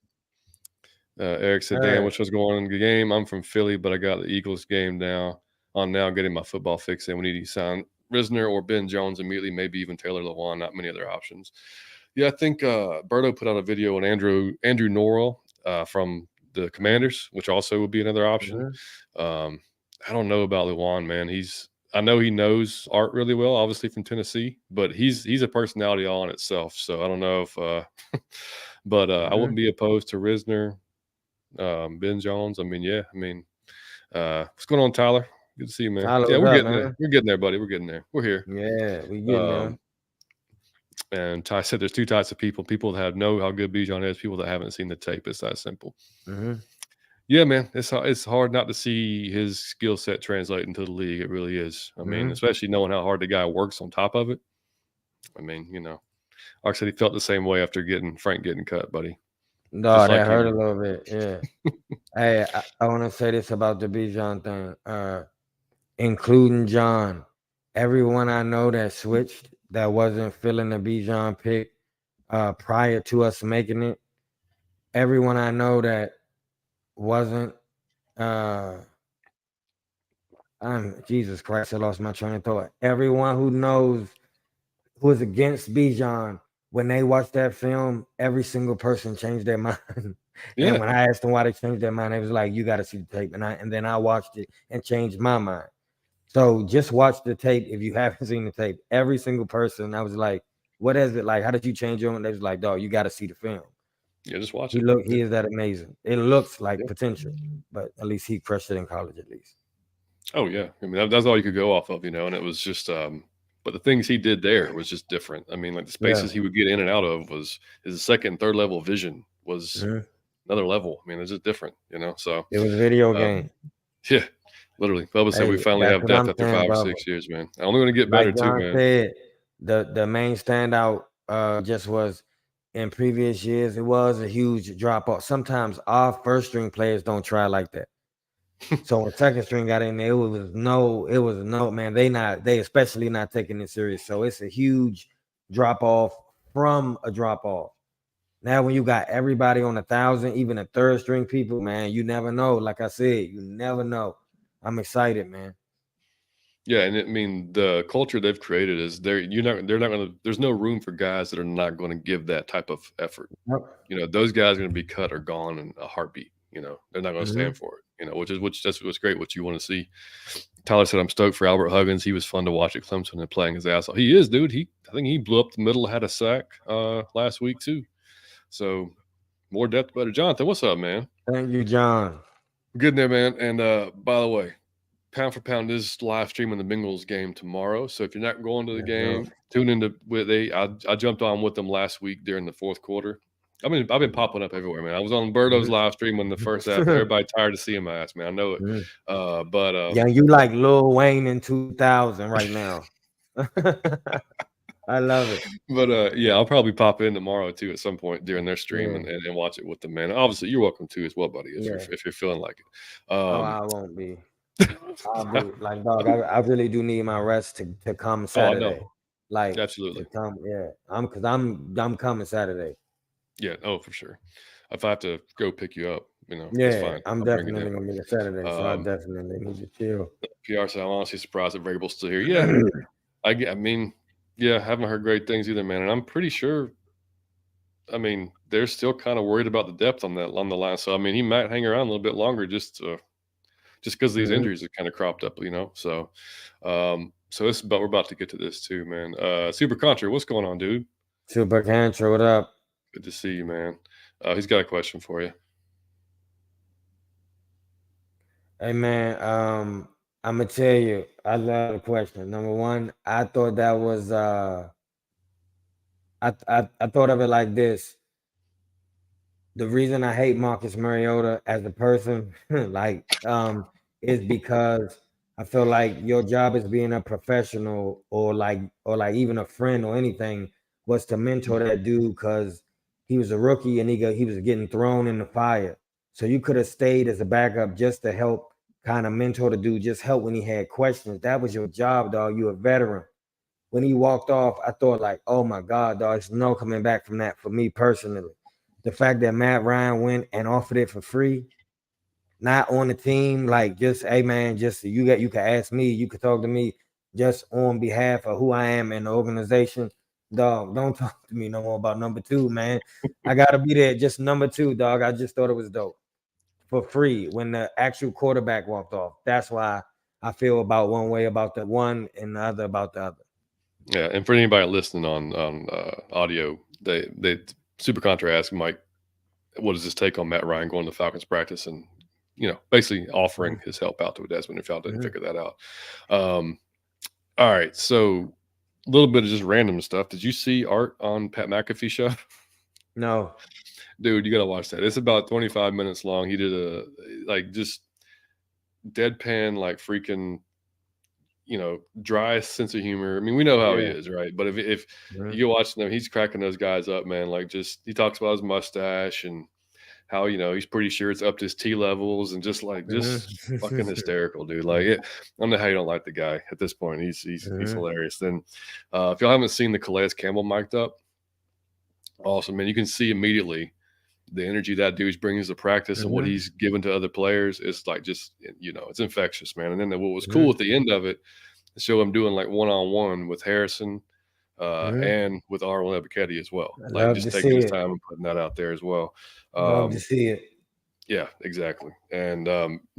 [SPEAKER 1] Eric said, "Dan,
[SPEAKER 2] Hey.
[SPEAKER 1] which was going on in the game? I'm from Philly, but I got the Eagles game now. On now, getting my football fix in. We need to sign Risner or Ben Jones immediately. Maybe even Taylor Lewan. Not many other options. Yeah, I think Berto put out a video on Andrew Norwell from the Commanders, which also would be another option.
[SPEAKER 2] Mhm.
[SPEAKER 1] Um, I don't know about Lewan, man. I know he knows Art really well, obviously from Tennessee, but he's a personality all in itself. So I don't know if, but I wouldn't
[SPEAKER 2] Mhm.
[SPEAKER 1] be opposed to Risner. Ben Jones. I mean, yeah. I mean, what's going on, Tyler? Good to see you, man.
[SPEAKER 2] Tyler,
[SPEAKER 1] Yeah,
[SPEAKER 2] what's
[SPEAKER 1] we're
[SPEAKER 2] up,
[SPEAKER 1] getting there.
[SPEAKER 2] man?
[SPEAKER 1] We're getting there, buddy. We're getting there. We're here.
[SPEAKER 2] Yeah, we getting there.
[SPEAKER 1] Um, and Ty said there's two types of people: people that know how good Bijan is, people that haven't seen the tape. It's that simple.
[SPEAKER 2] Mm-hmm.
[SPEAKER 1] Yeah, man. It's hard not to see his skill set translate into the league. It really is. I mean,
[SPEAKER 2] Mm-hmm.
[SPEAKER 1] especially knowing how hard the guy works on top of it. I mean, like I said, he felt the same way after Frank getting cut, buddy.
[SPEAKER 2] No,
[SPEAKER 1] Just
[SPEAKER 2] that
[SPEAKER 1] like
[SPEAKER 2] hurt
[SPEAKER 1] you.
[SPEAKER 2] a little bit. Yeah. Hey, I want to say this about the Bijan thing. Including John. Everyone I know that switched that wasn't feeling the Bijan pick prior to us making it. Everyone I know that wasn't Jesus Christ, I lost my train of thought. Everyone who knows who is against Bijan, when they watch that film, every single person changed their mind. And when
[SPEAKER 1] Yeah.
[SPEAKER 2] I asked them why they changed their mind, they was like, "You got to see the tape." And then I watched it and changed my mind. So just watch the tape if you haven't seen the tape. Every single person, I was like, "What is it like? How did you change your mind?" They was like, "Dog, you got to see the film.
[SPEAKER 1] Yeah. Just watch
[SPEAKER 2] He
[SPEAKER 1] it.
[SPEAKER 2] look,
[SPEAKER 1] Yeah.
[SPEAKER 2] he is that amazing. It looks like
[SPEAKER 1] Yeah.
[SPEAKER 2] potential, but at least he crushed it in college, at least."
[SPEAKER 1] Oh yeah. I mean, that's all you could go off of, and it was just. But the things he did there was just different. I mean, like the
[SPEAKER 2] Yeah.
[SPEAKER 1] spaces he would get in and out of was his second and third level vision was
[SPEAKER 2] Mhm.
[SPEAKER 1] another level. I mean, it's just different, So,
[SPEAKER 2] It was video
[SPEAKER 1] uh,
[SPEAKER 2] game.
[SPEAKER 1] yeah, literally. Bubba said we
[SPEAKER 2] Hey,
[SPEAKER 1] finally
[SPEAKER 2] that's
[SPEAKER 1] have
[SPEAKER 2] what
[SPEAKER 1] depth
[SPEAKER 2] I'm
[SPEAKER 1] after
[SPEAKER 2] saying,
[SPEAKER 1] 5 or
[SPEAKER 2] brother.
[SPEAKER 1] 6 years, man. Only going to get
[SPEAKER 2] Like
[SPEAKER 1] better too,
[SPEAKER 2] John
[SPEAKER 1] man.
[SPEAKER 2] said, the main standout just was in previous years. It was a huge drop off. Sometimes our first string players don't try like that. So when second string got in there, it was no man. They especially not taking it serious. So it's a huge drop off from a drop off. Now when you got everybody on 1,000, even the third string people, man, you never know. Like I said, you never know. I'm excited, man.
[SPEAKER 1] Yeah, and I mean the culture they've created is they're not going to there's no room for guys that are not going to give that type of effort.
[SPEAKER 2] Yep.
[SPEAKER 1] Those guys are going to be cut or gone in a heartbeat. They're not going to stand
[SPEAKER 2] Mhm.
[SPEAKER 1] for it. Which that's what's great. What you want to see. Tyler said I'm stoked for Albert Huggins. He was fun to watch at Clemson and playing his ass off. He is, dude. I think he blew up the middle, had a sack last week too. So more depth, better. Jonathan, what's up, man?
[SPEAKER 2] Thank you, John.
[SPEAKER 1] Good in there, man. And by the way, Pound for Pound is live streaming the Bengals game tomorrow. So if you're not going to the
[SPEAKER 2] Yes, sir.
[SPEAKER 1] game, tune into with I jumped on with them last week during the fourth quarter. I've been popping up everywhere, man. I was on Birdo's
[SPEAKER 2] Mhm.
[SPEAKER 1] live stream when the first half. Everybody tired of seeing my ass, man. I know it.
[SPEAKER 2] Mhm.
[SPEAKER 1] But
[SPEAKER 2] Yeah, you like Lil Wayne in 2000 right now. I love it.
[SPEAKER 1] yeah, I'll probably pop in tomorrow too at some point during their stream
[SPEAKER 2] Yeah,
[SPEAKER 1] and watch it with them, man. Obviously, you're welcome to as well, buddy,
[SPEAKER 2] yeah.
[SPEAKER 1] if you're feeling like it.
[SPEAKER 2] Oh, I won't be. I'll be like, dog. I really do need my rest to come
[SPEAKER 1] Oh, I
[SPEAKER 2] Saturday.
[SPEAKER 1] know.
[SPEAKER 2] Like to
[SPEAKER 1] Absolutely.
[SPEAKER 2] come, yeah. I'm coming Saturday.
[SPEAKER 1] Yeah. Oh, for sure. If I have to go pick you up, that's
[SPEAKER 2] Yeah,
[SPEAKER 1] fine.
[SPEAKER 2] I'm
[SPEAKER 1] I'll bring you
[SPEAKER 2] definitely
[SPEAKER 1] down.
[SPEAKER 2] gonna be there Saturday, so I
[SPEAKER 1] Um,
[SPEAKER 2] definitely need to chill.
[SPEAKER 1] PR said, I'm honestly surprised that Variable's still here. Yeah. I mean, yeah, haven't heard great things either, man. And I'm pretty sure, I mean, they're still kind of worried about the depth on the line. So, I mean, he might hang around a little bit longer just because these
[SPEAKER 2] Mhm.
[SPEAKER 1] injuries have kind of cropped up. But we're about to get to this too, man. Super Contra, what's going on, dude?
[SPEAKER 2] Super Cantra, what up?
[SPEAKER 1] Good to see you, man. He's got a question for you.
[SPEAKER 2] Hey man, I'm gonna tell you, I love the question. Number one, I thought that was I thought of it like this. The reason I hate Marcus Mariota as a person, is because I feel like your job as being a professional or like even a friend or anything was to mentor that dude because he was a rookie and he was getting thrown in the fire. So you could have stayed as a backup just to help kind of mentor the dude, just help when he had questions. That was your job, dog. You a veteran. When he walked off, I thought like, oh my God, dog, there's no coming back from that for me personally. The fact that Matt Ryan went and offered it for free, not on the team, like just, hey man, just you can ask me, you could talk to me just on behalf of who I am in the organization. Dog, don't talk to me no more about number two, man. I gotta be there, just number two, dog. I just thought it was dope for free when the actual quarterback walked off. That's why I feel about one way about the one and the other about the other.
[SPEAKER 1] Yeah, and for anybody listening on audio, they Super Contra asked Mike, what does this take on Matt Ryan going to Falcons practice and basically offering his help out to Desmond if y'all didn't
[SPEAKER 2] Mhm.
[SPEAKER 1] figure that out. Um, all right, so a little bit of just random stuff. Did you see Art on Pat McAfee show?
[SPEAKER 2] No.
[SPEAKER 1] Dude, you gotta watch that. It's about 25 minutes long. He did a like just deadpan, like freaking, dry sense of humor. I mean, we know how he
[SPEAKER 2] Yeah.
[SPEAKER 1] is, right? But if
[SPEAKER 2] Mhm.
[SPEAKER 1] you go watching them, he's cracking those guys up, man. Like just he talks about his mustache and how he's pretty sure it's up to his T levels and just fucking
[SPEAKER 2] Mhm.
[SPEAKER 1] hysterical, dude. Like I don't know how you don't like the guy at this point. He's
[SPEAKER 2] Mhm.
[SPEAKER 1] hilarious. Then if y'all haven't seen the Calais Campbell mic'd up, awesome, man. You can see immediately the energy that dude brings to practice and what
[SPEAKER 2] Mhm.
[SPEAKER 1] he's given to other players is like just it's infectious, man. And then what was cool
[SPEAKER 2] Mhm.
[SPEAKER 1] at the end of it, to show him doing like one on one with Harrison
[SPEAKER 2] Mhm.
[SPEAKER 1] and with Arnold Ebiketie as well.
[SPEAKER 2] I
[SPEAKER 1] Like
[SPEAKER 2] love
[SPEAKER 1] just
[SPEAKER 2] to
[SPEAKER 1] taking
[SPEAKER 2] see
[SPEAKER 1] his
[SPEAKER 2] it.
[SPEAKER 1] time and putting that out there as well.
[SPEAKER 2] Love to
[SPEAKER 1] Um,
[SPEAKER 2] see it.
[SPEAKER 1] yeah, exactly. And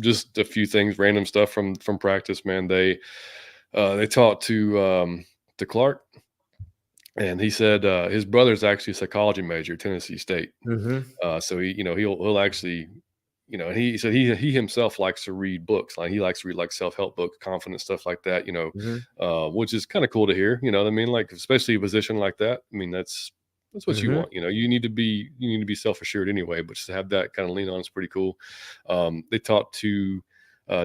[SPEAKER 1] just a few things, random stuff from practice, man. They talked to Clark, and he said his brother's actually a psychology major at Tennessee State.
[SPEAKER 2] Mhm.
[SPEAKER 1] So he'll actually, and he said he himself likes to read books. Like he likes to read like self-help books, confidence stuff like that.
[SPEAKER 2] Mhm.
[SPEAKER 1] Which is kind of cool to hear. You know what I mean? Like especially a position like that. I mean that's what you
[SPEAKER 2] Mhm.
[SPEAKER 1] want. You need to be self-assured anyway. But just to have that kind of lean on is pretty cool. They talked to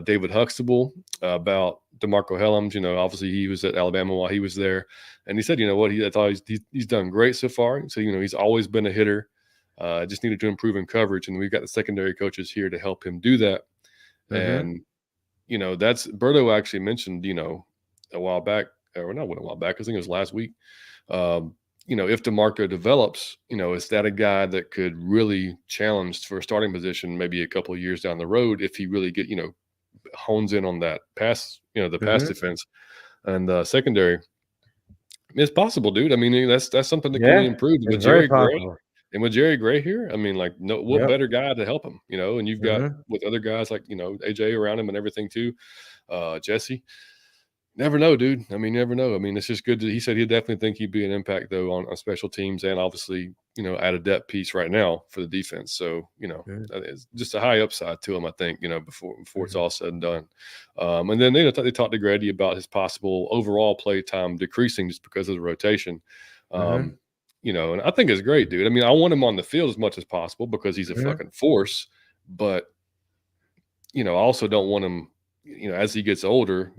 [SPEAKER 1] David Huxtable about DeMarco Hellams. Obviously he was at Alabama while he was there, and he said, you know what, I thought he's done great so far. So he's always been a hitter. Just needed to improve in coverage, and we've got the secondary coaches here to help him do that.
[SPEAKER 2] Mhm.
[SPEAKER 1] And that's Berto actually mentioned, a while back, or not a while back, I think it was last week. Um, if DeMarco develops, is that a guy that could really challenge for a starting position maybe a couple of years down the road if he really hones in on that pass, the pass
[SPEAKER 2] Mhm.
[SPEAKER 1] defense and secondary. It's possible, dude. I mean, that's something that can be
[SPEAKER 2] Yeah.
[SPEAKER 1] improved
[SPEAKER 2] It's
[SPEAKER 1] with
[SPEAKER 2] very
[SPEAKER 1] Jerry Gray.
[SPEAKER 2] possible.
[SPEAKER 1] And with Jerry Gray here, I mean, like, no, what
[SPEAKER 2] Yep.
[SPEAKER 1] better guy to help him, And you've got
[SPEAKER 2] Mhm.
[SPEAKER 1] with other guys like AJ around him and everything too. Jesse, never know, dude. I mean, never know. I mean, it's just good. He said he'd definitely think he'd be an impact though on special teams and obviously at a depth piece right now for the defense. So
[SPEAKER 2] Mhm.
[SPEAKER 1] it's just a high upside to him. I think before it's
[SPEAKER 2] Mhm.
[SPEAKER 1] all said and done. And then they talked to Grady about his possible overall play time decreasing just because of the rotation.
[SPEAKER 2] Mhm.
[SPEAKER 1] Um, and I think it's great, dude. I mean, I want him on the field as much as possible because he's a
[SPEAKER 2] Mhm.
[SPEAKER 1] fucking force. But I also don't want him, as he gets older,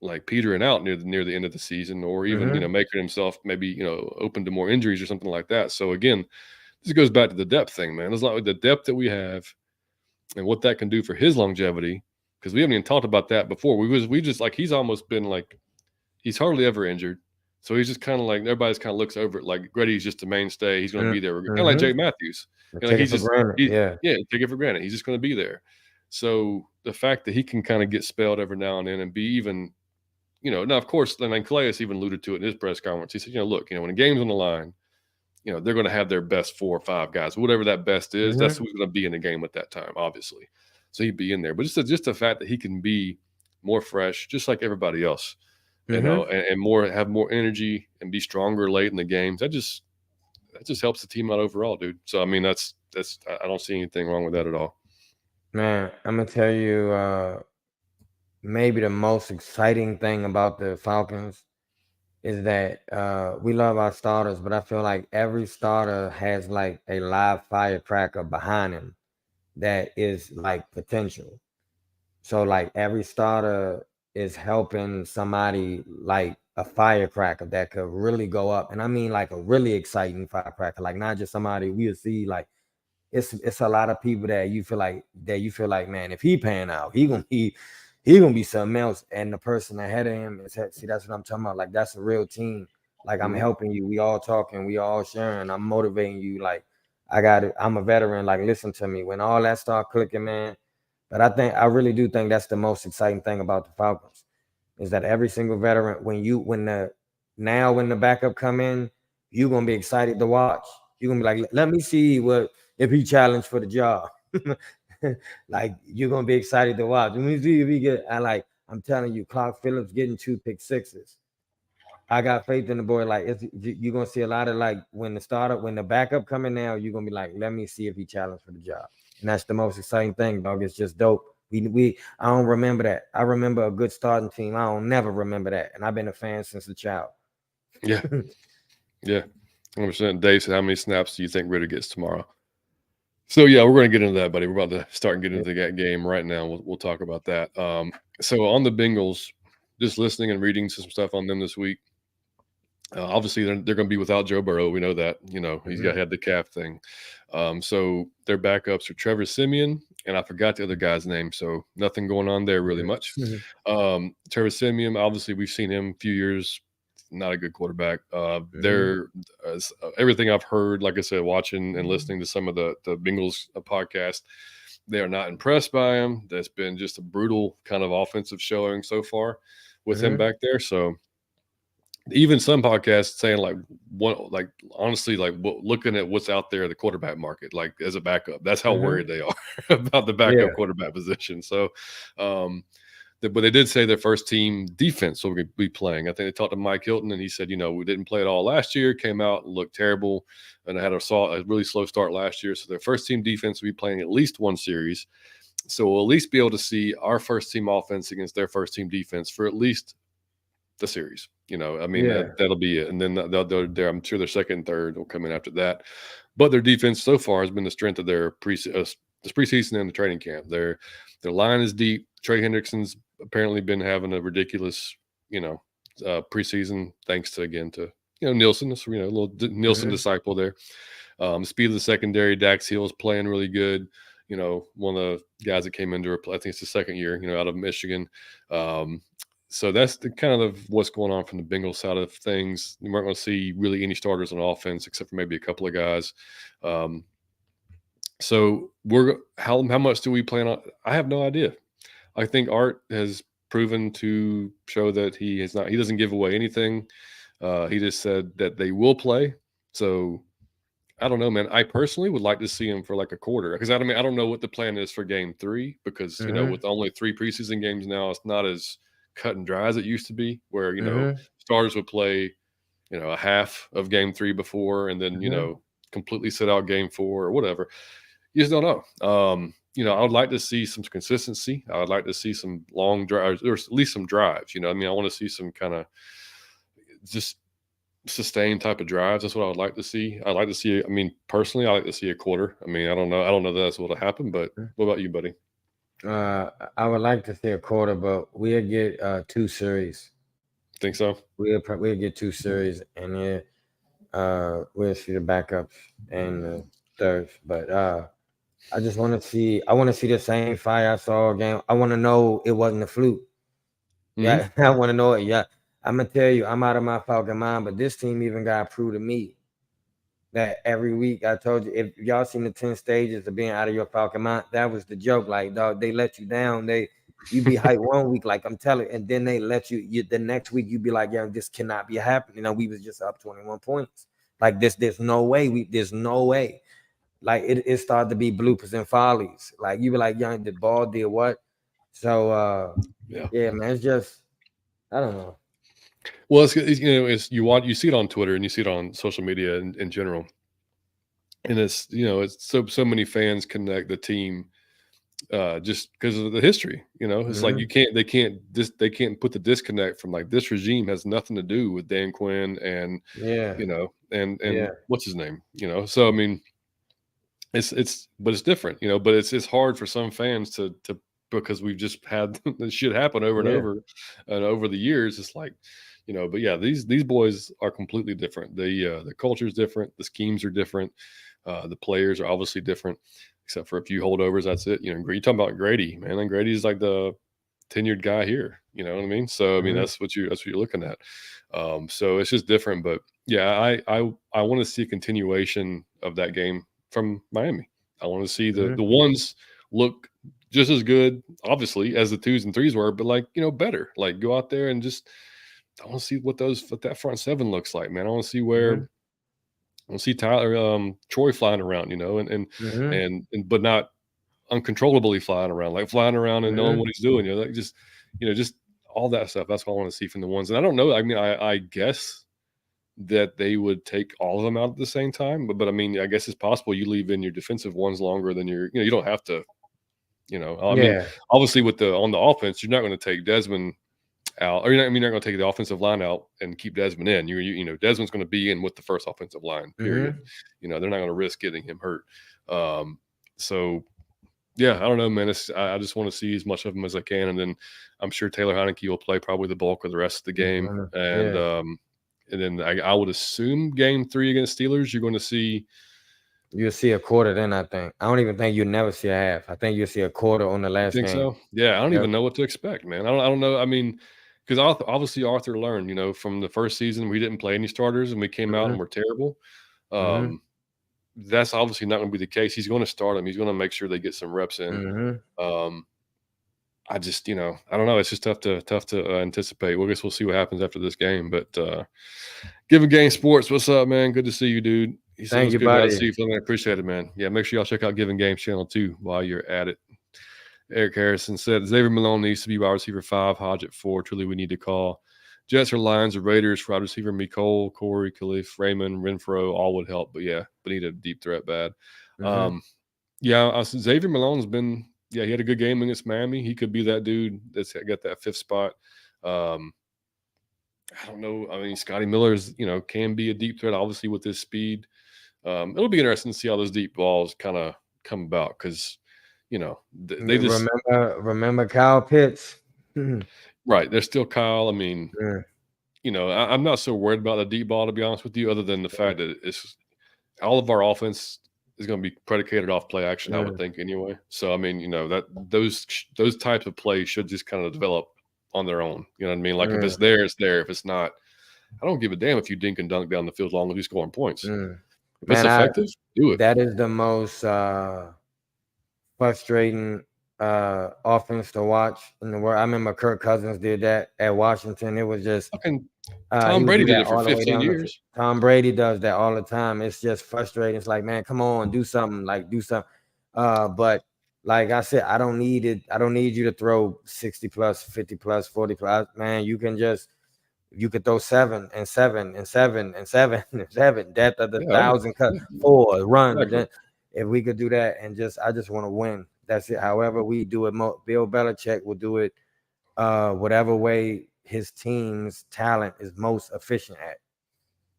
[SPEAKER 1] like petering out near the end of the season, or even
[SPEAKER 2] Mhm.
[SPEAKER 1] making himself maybe open to more injuries or something like that. So again, this goes back to the depth thing, man. It's like the depth that we have and what that can do for his longevity. Because we haven't even talked about that before. We just like he's almost been like he's hardly ever injured. So he's just kind of like everybody's kind of looks over it like Grady's just a mainstay. He's going to
[SPEAKER 2] Mhm.
[SPEAKER 1] be there, kind of like
[SPEAKER 2] Mhm.
[SPEAKER 1] Jake Matthews.
[SPEAKER 2] I
[SPEAKER 1] Like
[SPEAKER 2] take it
[SPEAKER 1] he's
[SPEAKER 2] for
[SPEAKER 1] just
[SPEAKER 2] granted.
[SPEAKER 1] he
[SPEAKER 2] Yeah.
[SPEAKER 1] yeah, take it for granted. He's just going to be there. So the fact that he can kind of get spelled every now and then and be even, now of course, and then Calais even alluded to it in his press conference. He said, look, when a game's on the line, they're going to have their best 4 or 5 guys, whatever that best is. That's
[SPEAKER 2] Mhm.
[SPEAKER 1] who's going to be in the game at that time, obviously. So he'd be in there, but just the fact that he can be more fresh, just like everybody else,
[SPEAKER 2] Mhm.
[SPEAKER 1] and have more energy and be stronger late in the games. That just helps the team out overall, dude. So I mean, that's I don't see anything wrong with that at all.
[SPEAKER 2] Man, I'm gonna tell you, maybe the most exciting thing about the Falcons is that we love our starters, but I feel like every starter has like a live firecracker behind him that is like potential. So like every starter is helping somebody like a firecracker that could really go up. And I mean like a really exciting firecracker, like not just somebody we'll see like it's a lot of people that you feel like, man, if he pan out, he gonna be something else. And the person ahead of him see, that's what I'm talking about. Like that's a real team. Like I'm
[SPEAKER 1] Mhm.
[SPEAKER 2] helping you. We all talking, we all sharing. I'm motivating you. Like I got it. I'm a veteran. Like listen to me. When all that start clicking, man. But I really do think that's the most exciting thing about the Falcons is that every single veteran, when the backup come in, you're gonna be excited to watch. You're gonna be like, let me see what if he challenged for the job. Like you're gonna be excited to watch. Let me see if he get. I'm telling you, Clark Phillips getting 2 pick sixes. I got faith in the boy. Like you're gonna see a lot of like when the backup coming now, you're gonna be like, let me see if he challenged for the job. And that's the most exciting thing, dog. It's just dope. We I don't remember that. I remember a good starting team. I don't never remember that. And I've been a fan since a child.
[SPEAKER 1] Yeah, yeah, 100%. Dave said, "How many snaps do you think Ritter gets tomorrow?" So yeah, we're going to get into that, buddy. We're about to start getting into that game right now. We'll talk about that. So on the Bengals, just listening and reading some stuff on them this week. Obviously, they're going to be without Joe Burrow. We know that. You know, he's got had the calf thing. So their backups are Trevor Siemian, and I forgot the other guy's name. So nothing going on there really much. Trevor Siemian, obviously, we've seen him a few years. Not a good quarterback. Everything I've heard, like I said, watching and listening to some of the Bengals podcast, they are not impressed by him. That's been just a brutal kind of offensive showing so far with him back there. So even some podcasts saying honestly, looking at what's out there, the quarterback market, like as a backup, that's how worried they are about the backup quarterback position. So, but they did say their first team defense will be playing. I think they talked to Mike Hilton, and he said, we didn't play it all last year, came out and looked terrible, and I had a really slow start last year. So their first team defense will be playing at least one series. So we'll at least be able to see our first team offense against their first team defense for at least the series. That'll be it. And then I'm sure their second and third will come in after that. But their defense so far has been the strength of their preseason and the training camp. Their line is deep. Trey Hendrickson's apparently been having a ridiculous, preseason, thanks to Nielsen, a little Nielsen disciple there. Speed of the secondary, Dax Hill's playing really good. One of the guys that came into I think it's the second year, out of Michigan. So that's the kind of what's going on from the Bengals side of things. You weren't going to see really any starters on offense except for maybe a couple of guys. So how much do we plan on? I have no idea. I think Art has proven to show that he doesn't give away anything. He just said that they will play. So I don't know, man. I personally would like to see him for like a quarter because I don't know what the plan is for game 3 because with only 3 preseason games now, it's not as cut and dry as it used to be, where starters would play a half of game 3 before and then completely sit out game 4 or whatever. You just don't know. I would like to see some consistency. I would like to see some long drives or at least some drives. I want to see some kind of just sustained type of drives. That's what I would like to see. I'd like to see. Personally, I like to see a quarter. I don't know that that's what'll happen. But what about you, buddy?
[SPEAKER 2] I would like to see a quarter, but we'll get 2 series.
[SPEAKER 1] Think so?
[SPEAKER 2] We'll get 2 series, and then we'll see the backups and the thirds. But I just want to see. I want to see the same fire I saw again. I want to know it wasn't a fluke. Yeah, I want to know it. Yeah, I'm gonna tell you, I'm out of my Falcon mind, but this team even got to prove to me that every week I told you, if y'all seen the 10 stages of being out of your Falcon mind, that was the joke. Like, dog, they let you down. You be hyped one week, like I'm telling, and then they let you the next week you be like, yeah, this cannot be happening. We was just up 21 points. Like there's no way. There's no way. Like it started to be bloopers and follies. Like you be like, young, the ball did what? So yeah, man, it's just I don't know.
[SPEAKER 1] Well, it's you see it on Twitter and you see it on social media in general, and it's it's so many fans connect the team just because of the history. It's like they can't put the disconnect from like this regime has nothing to do with Dan Quinn and and what's his name. So but it's different. But it's hard for some fans to because we've just had this shit happen over and over the years. It's like. But yeah, these boys are completely different. The culture is different. The schemes are different. The players are obviously different, except for a few holdovers. That's it. You're talking about Grady, man. And Grady's like the tenured guy here. You know what I mean? So that's what you're looking at. So it's just different. But yeah, I want to see a continuation of that game from Miami. I want to see the ones look just as good, obviously, as the 2s and 3s were, but like better. Like go out there and just. I want to see what that front 7 looks like, man. I want to see where I want to see Tyler, Troy flying around, and but not uncontrollably flying around, like flying around and knowing what he's doing. Like just all that stuff. That's what I want to see from the ones. And I don't know. I mean, I guess that they would take all of them out at the same time, but I mean, I guess it's possible you leave in your defensive ones longer than you don't have to. I mean,
[SPEAKER 2] Yeah.
[SPEAKER 1] obviously with on the offense, you're not going to take Desmond out, or you're not going to take the offensive line out and keep Desmond in. Desmond's going to be in with the first offensive line. Period.
[SPEAKER 2] Mm-hmm.
[SPEAKER 1] They're not going to risk getting him hurt. So yeah, I don't know, man. I just want to see as much of him as I can, and then I'm sure Taylor Heineke will play probably the bulk of the rest of the game, and
[SPEAKER 2] Yeah.
[SPEAKER 1] then I would assume game 3 against Steelers, you're going to see.
[SPEAKER 2] You'll see a quarter then, I think. I don't even think you'll never see a half. I think you'll see a quarter on the
[SPEAKER 1] You
[SPEAKER 2] last
[SPEAKER 1] think
[SPEAKER 2] game.
[SPEAKER 1] so? Yeah, I don't
[SPEAKER 2] Yep.
[SPEAKER 1] even know what to expect, man. I don't know. I mean, because obviously Arthur learned, from the first season we didn't play any starters and we came out
[SPEAKER 2] Mm-hmm.
[SPEAKER 1] and we're terrible.
[SPEAKER 2] Mm-hmm.
[SPEAKER 1] That's obviously not going to be the case. He's going to start them. He's going to make sure they get some reps in.
[SPEAKER 2] Mm-hmm.
[SPEAKER 1] I just, I don't know. It's just tough to anticipate. Well, I guess we'll see what happens after this game. But Giving Game Sports, what's up, man? Good to see you, dude. He said it
[SPEAKER 2] Thank
[SPEAKER 1] was
[SPEAKER 2] you,
[SPEAKER 1] good to
[SPEAKER 2] buddy.
[SPEAKER 1] see you, Fleming. I appreciate it, man. Yeah, make sure y'all check out Giving Games channel too while you're at it. Eric Harrison said Xavier Malone needs to be wide receiver 5, Hodge at 4. Truly, we need to call Jets or Lions or Raiders for wide receiver. Nicole, Corey, Khalif, Raymond, Renfro, all would help. But yeah, but need a deep threat bad.
[SPEAKER 2] Mm-hmm.
[SPEAKER 1] Yeah, Xavier Malone's been. Yeah, he had a good game against Miami. He could be that dude that's got that 5th spot. I don't know. I mean, Scotty Miller's, can be a deep threat, obviously, with his speed. It'll be interesting to see how those deep balls kind of come about because, they just
[SPEAKER 2] Remember Kyle Pitts?
[SPEAKER 1] right. They're still Kyle. I mean,
[SPEAKER 2] Yeah.
[SPEAKER 1] I'm not so worried about the deep ball, to be honest with you, other than the fact that it's all of our offense is going to be predicated off play action, I would think anyway. So, I mean, that those types of plays should just kind of develop on their own. You know what I mean? Like if it's there, it's there. If it's not, I don't give a damn if you dink and dunk down the field as long as you're scoring points. If it's effective, do it.
[SPEAKER 2] That is the most frustrating offense to watch in the world. I remember Kirk Cousins did that at Washington. It was just
[SPEAKER 1] Fucking
[SPEAKER 2] he
[SPEAKER 1] Tom
[SPEAKER 2] would
[SPEAKER 1] Brady
[SPEAKER 2] do
[SPEAKER 1] did
[SPEAKER 2] that
[SPEAKER 1] it for
[SPEAKER 2] all the way
[SPEAKER 1] 15
[SPEAKER 2] down the field.
[SPEAKER 1] years.
[SPEAKER 2] Tom Brady does that all the time. It's just frustrating. It's like, man, come on, do something. Do something. But like I said, I don't need it. I don't need you to throw 60 plus, 50 plus, 40 plus. Man, you could throw 7 and 7 and 7 and 7 and 7. Depth of the 1,000 cut 4 run.
[SPEAKER 1] Exactly.
[SPEAKER 2] If we could do that and I just want to win. That's it. However we do it, Bill Belichick will do it whatever way his team's talent is most efficient at.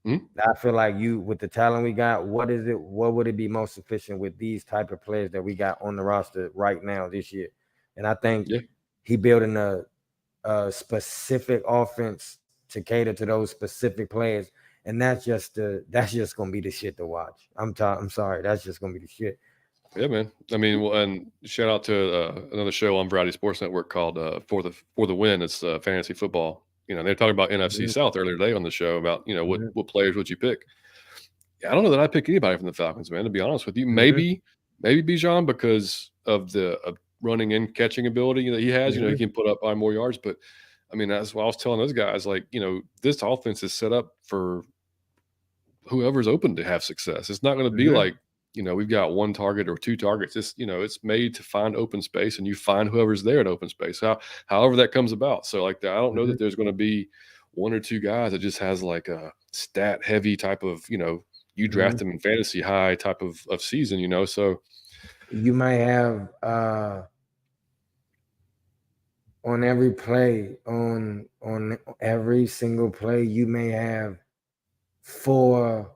[SPEAKER 2] I feel like with the talent we got, what would it be most efficient with these type of players that we got on the roster right now this year? And I think he building a specific offense to cater to those specific players. And that's just gonna be the shit to watch. I'm sorry, that's just gonna be the shit.
[SPEAKER 1] Yeah, man. I mean, well, and shout out to another show on Variety Sports Network called For the Win. It's fantasy football. They're talking about NFC South earlier today on the show about what players would you pick. Yeah, I don't know that I pick anybody from the Falcons, man. To be honest with you, maybe Bijan because of the running and catching ability that he has. He can put up by more yards. But I mean, that's what I was telling those guys. Like, this offense is set up for whoever's open to have success. It's not going to be like, we've got 1 target or 2 targets. It's made to find open space, and you find whoever's there at open space. However that comes about. So like I don't know that there's going to be 1 or 2 guys that just has like a stat heavy type of, you draft them in fantasy high type of season, so
[SPEAKER 2] you might have on every play, on every single play, you may have 4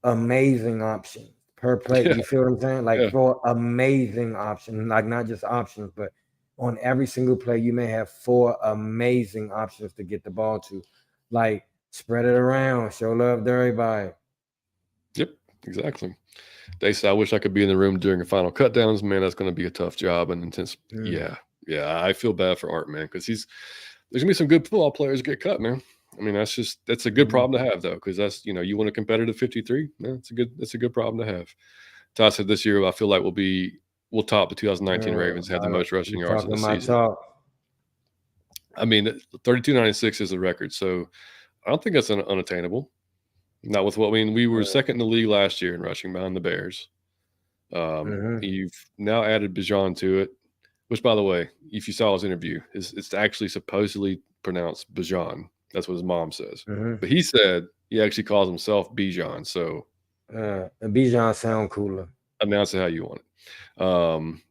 [SPEAKER 2] amazing options per play. You feel what I'm saying? Like 4 amazing options, like not just options, but on every single play, you may have 4 amazing options to get the ball to. Like spread it around, show love to everybody.
[SPEAKER 1] Yep, exactly. They said, I wish I could be in the room during the final cut downs. Man, that's going to be a tough job and intense. Yeah. I feel bad for Art, man, because there's going to be some good football players get cut, man. I mean, that's a good problem to have, though, because that's, you want a competitive 53. Yeah, it's a good problem to have. Todd said this year, I feel like we'll top the 2019 Ravens, have the most rushing yards in the season. I mean, 32.96 is the record, so I don't think that's unattainable. Not with we were second in the league last year in rushing behind the Bears. You've now added Bijan to it, Which, by the way, if you saw his interview, it's actually supposedly pronounced Bijan. That's what his mom says.
[SPEAKER 2] Mm-hmm.
[SPEAKER 1] But he said he actually calls himself Bijan. So
[SPEAKER 2] And Bijan sound cooler.
[SPEAKER 1] announce it how you want it.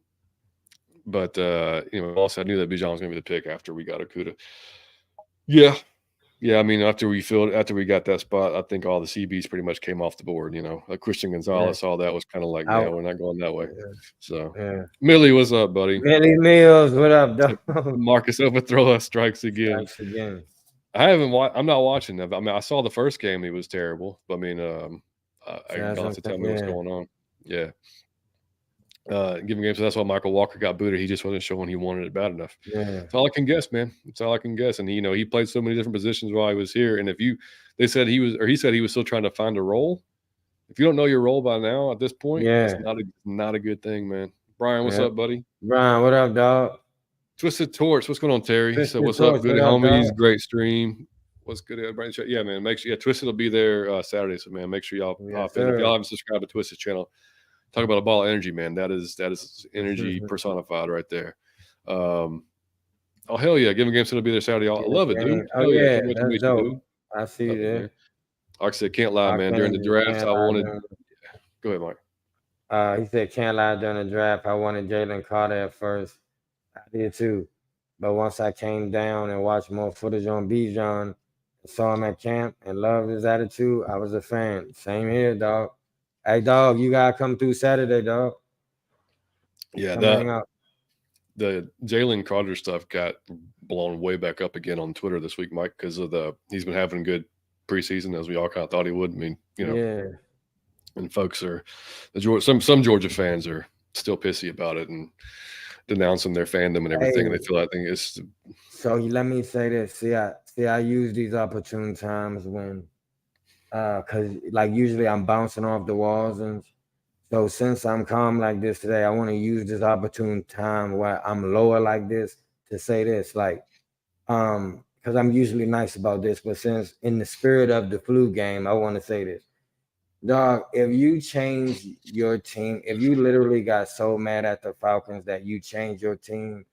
[SPEAKER 1] But anyway, also I knew that Bijan was going to be the pick after we got Okuda. Yeah, yeah. I mean, after we got that spot, I think all the CBs pretty much came off the board. Christian
[SPEAKER 2] Yeah.
[SPEAKER 1] Gonzalez, all that was kind of like,
[SPEAKER 2] I,
[SPEAKER 1] yeah, we're not going that way.
[SPEAKER 2] yeah.
[SPEAKER 1] So,
[SPEAKER 2] Yeah.
[SPEAKER 1] Millie, what's up, buddy?
[SPEAKER 2] Millie Mills, what up, dog?
[SPEAKER 1] Marcus overthrow us strikes again.
[SPEAKER 2] Strikes again.
[SPEAKER 1] I haven't. I'm not watching that. I mean, I saw the first game; he was terrible. But I mean,
[SPEAKER 2] That's
[SPEAKER 1] you'll
[SPEAKER 2] what
[SPEAKER 1] have
[SPEAKER 2] I'm
[SPEAKER 1] to tell
[SPEAKER 2] saying.
[SPEAKER 1] me what's
[SPEAKER 2] Yeah.
[SPEAKER 1] going on. Yeah, giving games. So that's why Michael Walker got booted. He just wasn't showing he wanted it bad enough.
[SPEAKER 2] Yeah.
[SPEAKER 1] That's all I can guess, man. That's all I can guess. And he played so many different positions while he was here. And they said he said he was still trying to find a role. If you don't know your role by now at this point, that's
[SPEAKER 2] Yeah.
[SPEAKER 1] not a good thing, man. Brian, what's
[SPEAKER 2] Yeah.
[SPEAKER 1] up, buddy?
[SPEAKER 2] Brian, what up, dog?
[SPEAKER 1] Twisted Torch, what's going on, Terry? So
[SPEAKER 2] Twisted
[SPEAKER 1] what's up,
[SPEAKER 2] Torch,
[SPEAKER 1] good
[SPEAKER 2] what up, dog?
[SPEAKER 1] homies? Great stream. What's good, everybody? Yeah, man. Make sure, Twisted will be there Saturday. So, man, make sure y'all
[SPEAKER 2] Yes,
[SPEAKER 1] pop in. If y'all
[SPEAKER 2] sir.
[SPEAKER 1] haven't subscribed to Twisted channel, talk about a ball of energy, man. That is energy personified right there. Oh hell yeah, Giving Games will be there Saturday. I love it, dude.
[SPEAKER 2] Oh
[SPEAKER 1] Hell yeah,
[SPEAKER 2] yeah,
[SPEAKER 1] can't wait to
[SPEAKER 2] that's
[SPEAKER 1] meet you, dude.
[SPEAKER 2] dope. I see you
[SPEAKER 1] Love it,
[SPEAKER 2] there.
[SPEAKER 1] man. Like I said, can't lie, man. During the draft, I wanted. Go ahead, Mike.
[SPEAKER 2] He said can't lie during the draft. I wanted Jalen Carter at first. I did too. But once I came down and watched more footage on Bijan, saw him at camp and loved his attitude, I was a fan. Same here, dog. Hey, dog, you gotta come through Saturday, dog.
[SPEAKER 1] Yeah,
[SPEAKER 2] Come hang out.
[SPEAKER 1] the Jalen Carter stuff got blown way back up again on Twitter this week, Mike, because of he's been having good preseason as we all kind of thought he would. I mean,
[SPEAKER 2] Yeah.
[SPEAKER 1] And folks are some Georgia fans are still pissy about it and denouncing their fandom and everything. And they feel, I think it's.
[SPEAKER 2] So let me say this. See, I use these opportune times when, cause like usually I'm bouncing off the walls, and so since I'm calm like this today, I want to use this opportune time where I'm lower like this to say this, like, because I'm usually nice about this, but since in the spirit of the flu game, I want to say this. Dog, if you change your team, if you literally got so mad at the Falcons that you changed your team,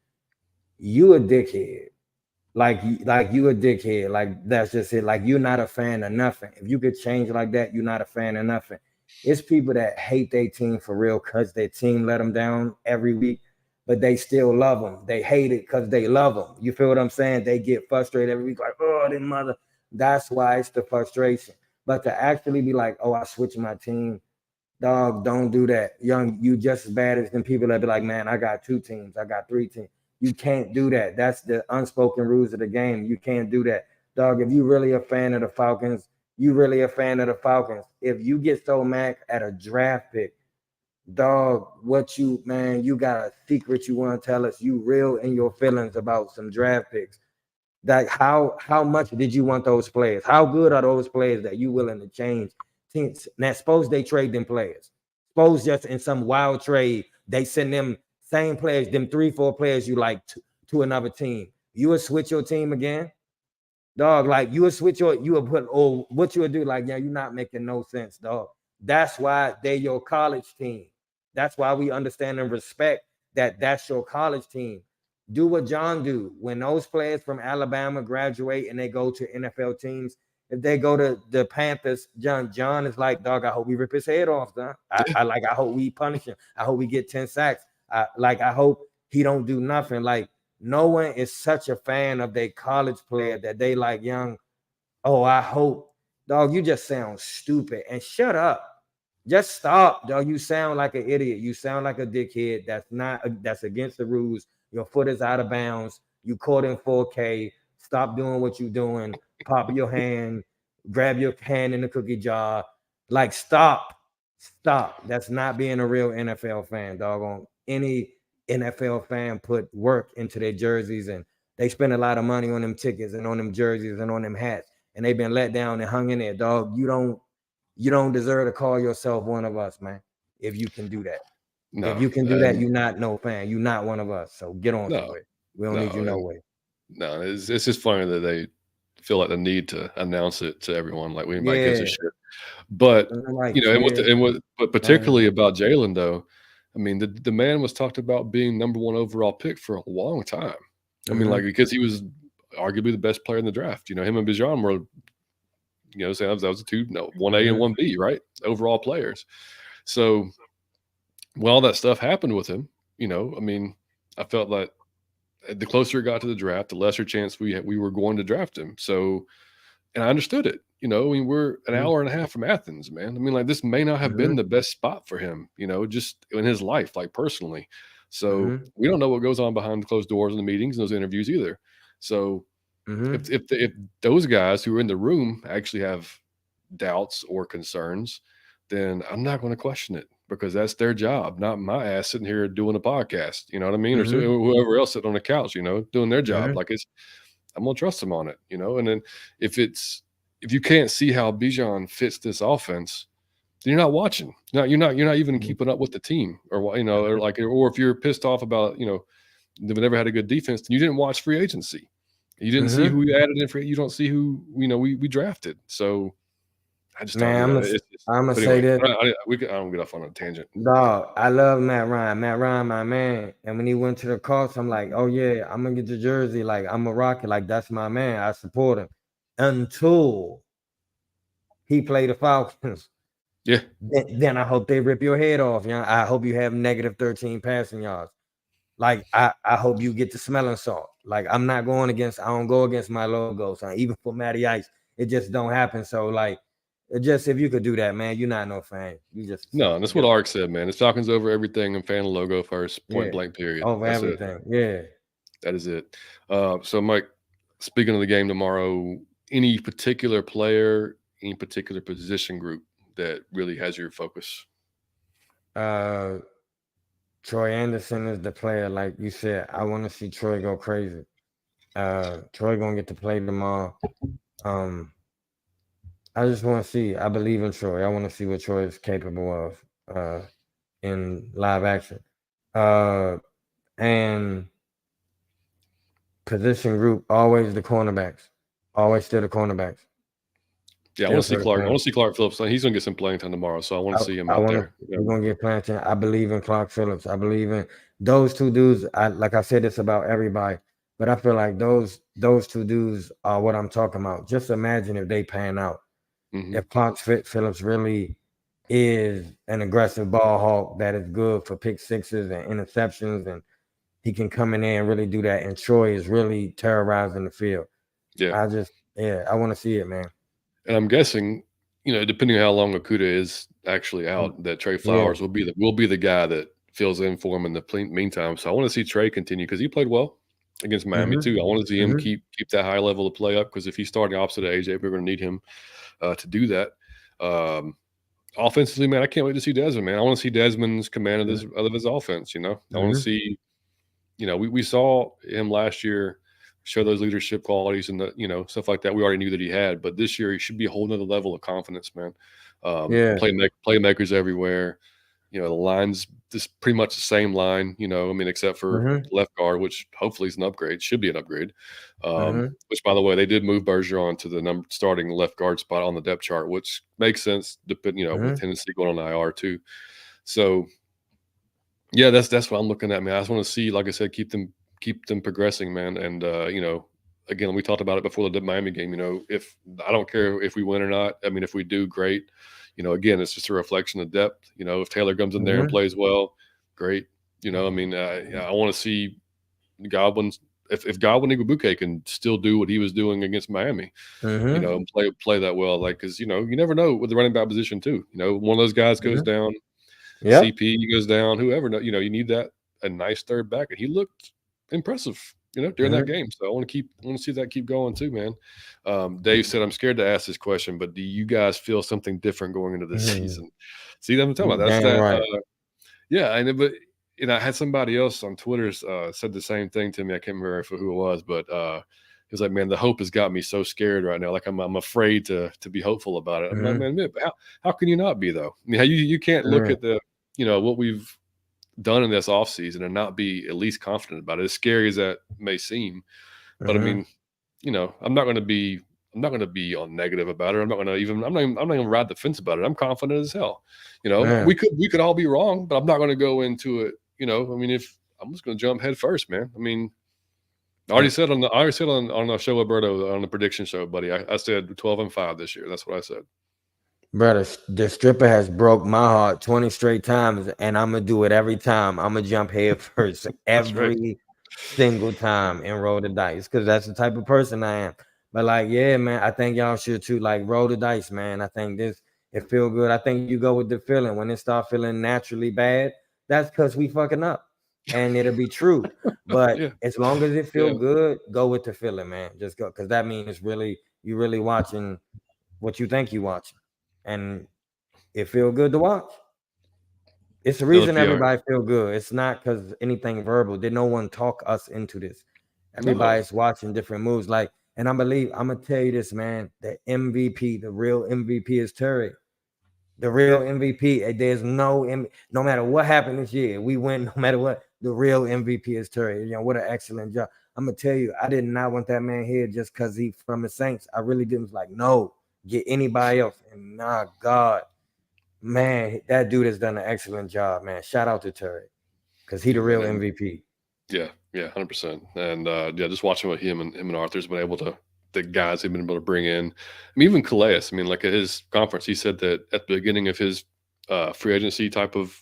[SPEAKER 2] you a dickhead. Like you a dickhead. Like that's just it. Like you're not a fan of nothing. If you could change like that, you're not a fan of nothing. It's people that hate their team for real because their team let them down every week, but they still love them. They hate it because they love them. You feel what I'm saying? They get frustrated every week, like, oh, this mother. That's why it's the frustration. But to actually be like, oh, I switched my team, dog, don't do that. Young, you just as bad as them people that be like, man, I got 2 teams, I got 3 teams. You can't do that. That's the unspoken rules of the game. You can't do that. Dog, if you really a fan of the Falcons, you really a fan of the Falcons. If you get so mad at a draft pick, dog, you got a secret you want to tell us. You real in your feelings about some draft picks. Like how much did you want those players? How good are those players that you willing to change teams? Now, suppose they trade them players. Suppose just in some wild trade, they send them same players, them 3-4 players you like to another team. You would switch your team again? Dog, like you would put, oh, what you would do? Like, yeah, you're not making no sense, dog. That's why they're your college team. That's why we understand and respect that that's your college team. Do what John do. When those players from Alabama graduate and they go to NFL teams, if they go to the Panthers, John is like, dog, I hope we rip his head off, son. I hope we punish him. I hope we get 10 sacks. I hope he don't do nothing. Like, no one is such a fan of their college player that they like young. Oh, I hope, dog, you just sound stupid and shut up. Just stop, dog. You sound like an idiot. You sound like a dickhead. That's against the rules. Your foot is out of bounds. You caught in 4K. Stop doing what you're doing. Pop your hand. Grab your hand in the cookie jar. Like, stop. That's not being a real NFL fan, dog. On any NFL fan put work into their jerseys and they spend a lot of money on them tickets and on them jerseys and on them hats, and they've been let down and hung in there, dog. You don't deserve to call yourself one of us, man. If you can do that. No, if you can do that, you're not no fan. You're not one of us. So get on somewhere. We don't need you no way.
[SPEAKER 1] No, it's just funny that they feel like the need to announce it to everyone, like anybody gives a shit. But
[SPEAKER 2] like,
[SPEAKER 1] but particularly about Jalen though, I mean, the man was talked about being number 1 overall pick for a long time. I mean, like,
[SPEAKER 2] Mhm.
[SPEAKER 1] because he was arguably the best player in the draft. Him and Bijan were, saying that was the 2, no, 1A and
[SPEAKER 2] Mhm.
[SPEAKER 1] 1B, right? Overall players. So, when all that stuff happened with him, I mean, I felt like the closer it got to the draft, the lesser chance we were going to draft him. So, and I understood it. I mean, we're an
[SPEAKER 2] Mhm.
[SPEAKER 1] hour and a half from Athens, man. I mean, like, this may not have been
[SPEAKER 2] Mhm.
[SPEAKER 1] the best spot for him, just in his life, like, personally. So,
[SPEAKER 2] Mhm.
[SPEAKER 1] we don't know what goes on behind the closed doors in the meetings and those interviews either. So,
[SPEAKER 2] Mhm.
[SPEAKER 1] if those guys who are in the room actually have doubts or concerns, then I'm not going to question it because that's their job, not my ass sitting here doing a podcast. You know what I mean? Or so,
[SPEAKER 2] Mhm.
[SPEAKER 1] whoever else sitting on the couch, doing their job.
[SPEAKER 2] Mhm.
[SPEAKER 1] Like, I'm gonna trust them on it. And then if you can't see how Bijan fits this offense, then you're not watching. No, you're not even
[SPEAKER 2] Mhm.
[SPEAKER 1] keeping up with the team, or
[SPEAKER 2] Mhm.
[SPEAKER 1] or if you're pissed off about they've never had a good defense, then you didn't watch free agency. You didn't see who
[SPEAKER 2] Mhm.
[SPEAKER 1] we added in free. You don't see who we drafted. So I just don't.
[SPEAKER 2] Man, I'ma
[SPEAKER 1] But
[SPEAKER 2] say
[SPEAKER 1] anyway,
[SPEAKER 2] this.
[SPEAKER 1] I don't get off on a tangent.
[SPEAKER 2] Dog, I love Matt Ryan. Matt Ryan, my man. And when he went to the Colts, I'm like, oh yeah, I'm gonna get the jersey. Like I'm a Rocket. Like that's my man. I support him. Until he played the Falcons.
[SPEAKER 1] Yeah,
[SPEAKER 2] Then I hope they rip your head off. I hope you have negative 13 passing yards. Like I hope you get the smelling salt. Like I don't go against my logo. So even for Matty Ice, it just don't happen. So like it just if you could do that, man, you're not no fan. You just
[SPEAKER 1] no, and that's what
[SPEAKER 2] forget
[SPEAKER 1] Ark
[SPEAKER 2] about
[SPEAKER 1] said, man. It's Falcons over everything and fan logo first,
[SPEAKER 2] it.
[SPEAKER 1] point
[SPEAKER 2] Yeah.
[SPEAKER 1] blank, period.
[SPEAKER 2] Over
[SPEAKER 1] That's it.
[SPEAKER 2] everything. Yeah.
[SPEAKER 1] That is it. So, Mike, speaking of the game tomorrow, any particular player, any particular position group that really has your focus?
[SPEAKER 2] Uh Troy Anderson is the player, like you said. I want to see Troy go crazy. Troy gonna get to play tomorrow. Um, I just want to see. I believe in Troy. I want to see what Troy is capable of in live action. Uh, and position group always the cornerbacks. Always still the cornerbacks.
[SPEAKER 1] Yeah, I want
[SPEAKER 2] Still
[SPEAKER 1] to see
[SPEAKER 2] for the
[SPEAKER 1] Clark. I
[SPEAKER 2] same.
[SPEAKER 1] want to see Clark Phillips. He's going to get some playing time tomorrow, so I want to see him
[SPEAKER 2] I
[SPEAKER 1] out
[SPEAKER 2] want to.
[SPEAKER 1] there. Yeah.
[SPEAKER 2] We're gonna get planted. I believe in Clark Phillips. I believe in those two dudes. Like I said this about everybody, but I feel like those two dudes are what I'm talking about. Just imagine if they pan out.
[SPEAKER 1] Hmm.
[SPEAKER 2] If Clark Phillips really is an aggressive ball hawk that is good for pick sixes and interceptions, and he can come in there and really do that. And Troy is really terrorizing the field.
[SPEAKER 1] Yeah,
[SPEAKER 2] I want to see it, man.
[SPEAKER 1] and I'm guessing, depending on how long Okuda is actually
[SPEAKER 2] Mm,
[SPEAKER 1] out, that Trey
[SPEAKER 2] yeah.
[SPEAKER 1] Flowers will be the guy that fills in for him in the meantime. So I want to see Trey continue because he played well against Miami
[SPEAKER 2] Mhm.
[SPEAKER 1] too. I want to see him
[SPEAKER 2] Mhm.
[SPEAKER 1] keep that high level of play up because if he's starting opposite of AJ, we're going to need him to do that. Um, Offensively, man, I can't wait to see Desmond, man. I want to see Desmond's command of
[SPEAKER 2] Mhm.
[SPEAKER 1] his offense. I want to
[SPEAKER 2] Mhm.
[SPEAKER 1] see. We saw him last year show those leadership qualities and stuff like that. We already knew that he had, but this year he should be a whole nother level of confidence, man.
[SPEAKER 2] Yeah.
[SPEAKER 1] Playmakers everywhere. The line's just pretty much the same line. I mean, except for
[SPEAKER 2] Mhm.
[SPEAKER 1] left guard, which hopefully is an upgrade. Should be an upgrade.
[SPEAKER 2] Mhm.
[SPEAKER 1] Which, by the way, they did move Bergeron to the starting left guard spot on the depth chart, which makes sense. With
[SPEAKER 2] Mhm.
[SPEAKER 1] Tennessee going on IR too. So yeah, that's what I'm looking at, man. I just want to see, like I said, keep them progressing, man. And again, we talked about it before the Miami game. If I don't care if we win or not. I mean, if we do, great. Again, it's just a reflection of depth. If Taylor comes in there and
[SPEAKER 2] Mhm.
[SPEAKER 1] plays well, great. I mean, I want to see Godwin. If Godwin Igwebuike can still do what he was doing against Miami,
[SPEAKER 2] Mhm.
[SPEAKER 1] and play that well, like because you never know with the running back position too. One of those guys goes
[SPEAKER 2] Mhm.
[SPEAKER 1] down.
[SPEAKER 2] Yep.
[SPEAKER 1] CP goes down, whoever, you need a nice third back, and he looked impressive, during that
[SPEAKER 2] Mhm.
[SPEAKER 1] game. So I want to see that keep going too, man. Dave said, "I'm scared to ask this question, but do you guys feel something different going into this
[SPEAKER 2] Mhm.
[SPEAKER 1] season?" See, that's what I'm talking
[SPEAKER 2] You
[SPEAKER 1] about. That's
[SPEAKER 2] damn
[SPEAKER 1] that.
[SPEAKER 2] right.
[SPEAKER 1] Yeah, I know, but I had somebody else on Twitter said the same thing to me. I can't remember who it was, but he was like, "Man, the hope has got me so scared right now. Like I'm afraid to be hopeful about it." I'm like,
[SPEAKER 2] Mhm.
[SPEAKER 1] "Man, how can you not be though? I mean, how you can't look
[SPEAKER 2] Mhm.
[SPEAKER 1] at what we've done in this offseason and not be at least confident about it, as scary as that may seem. But I
[SPEAKER 2] Mhm.
[SPEAKER 1] mean, I'm not going to be I'm not going to be on negative about it. I'm not even ride the fence about it. I'm confident as hell.
[SPEAKER 2] Man,
[SPEAKER 1] We could all be wrong, but I'm not going to go into it. I mean, if I'm just going to jump head first, man. I mean, I already said on the show, Alberto, on the prediction show, buddy. I said 12-5 this year. That's what I said.
[SPEAKER 2] brother, the stripper has broke my heart 20 straight times, and I'm gonna do it every time. I'm gonna jump head first
[SPEAKER 1] That's right.
[SPEAKER 2] every single time and roll the dice because that's the type of person I am. But like, yeah, man, I think y'all should too. Like, roll the dice, man. I think it feel good. I think you go with the feeling. When it start feeling naturally bad, that's because we fucking up, and it'll be true. But
[SPEAKER 1] Yeah,
[SPEAKER 2] as long as it feel
[SPEAKER 1] yeah.
[SPEAKER 2] good, go with the feeling, man. Just go because that means it's really you really watching what you think you watching, and it feel good to watch. It's the
[SPEAKER 1] Another
[SPEAKER 2] reason
[SPEAKER 1] PR.
[SPEAKER 2] everybody feel good. It's not because anything verbal. Did no one talk us into this?
[SPEAKER 1] No,
[SPEAKER 2] Everybody's watching different moves. Like, and I'm gonna tell you this, man. The MVP, the real MVP is Terry. The real MVP. There's no matter what happened this year, we win no matter what. The real MVP is Terry. What an excellent job. I'm gonna tell you, I did not want that man here just because he from the Saints. I really didn't. Was like, no, get anybody else. And nah, God, man, that dude has done an excellent job, man. Shout out to Terry because he the
[SPEAKER 1] yeah,
[SPEAKER 2] real
[SPEAKER 1] man.
[SPEAKER 2] MVP.
[SPEAKER 1] Yeah, 100%. And yeah, just watching what him and Arthur's been able to, the guys have been able to bring in. I mean, even Calais. I mean, like at his conference, he said that at the beginning of his free agency type of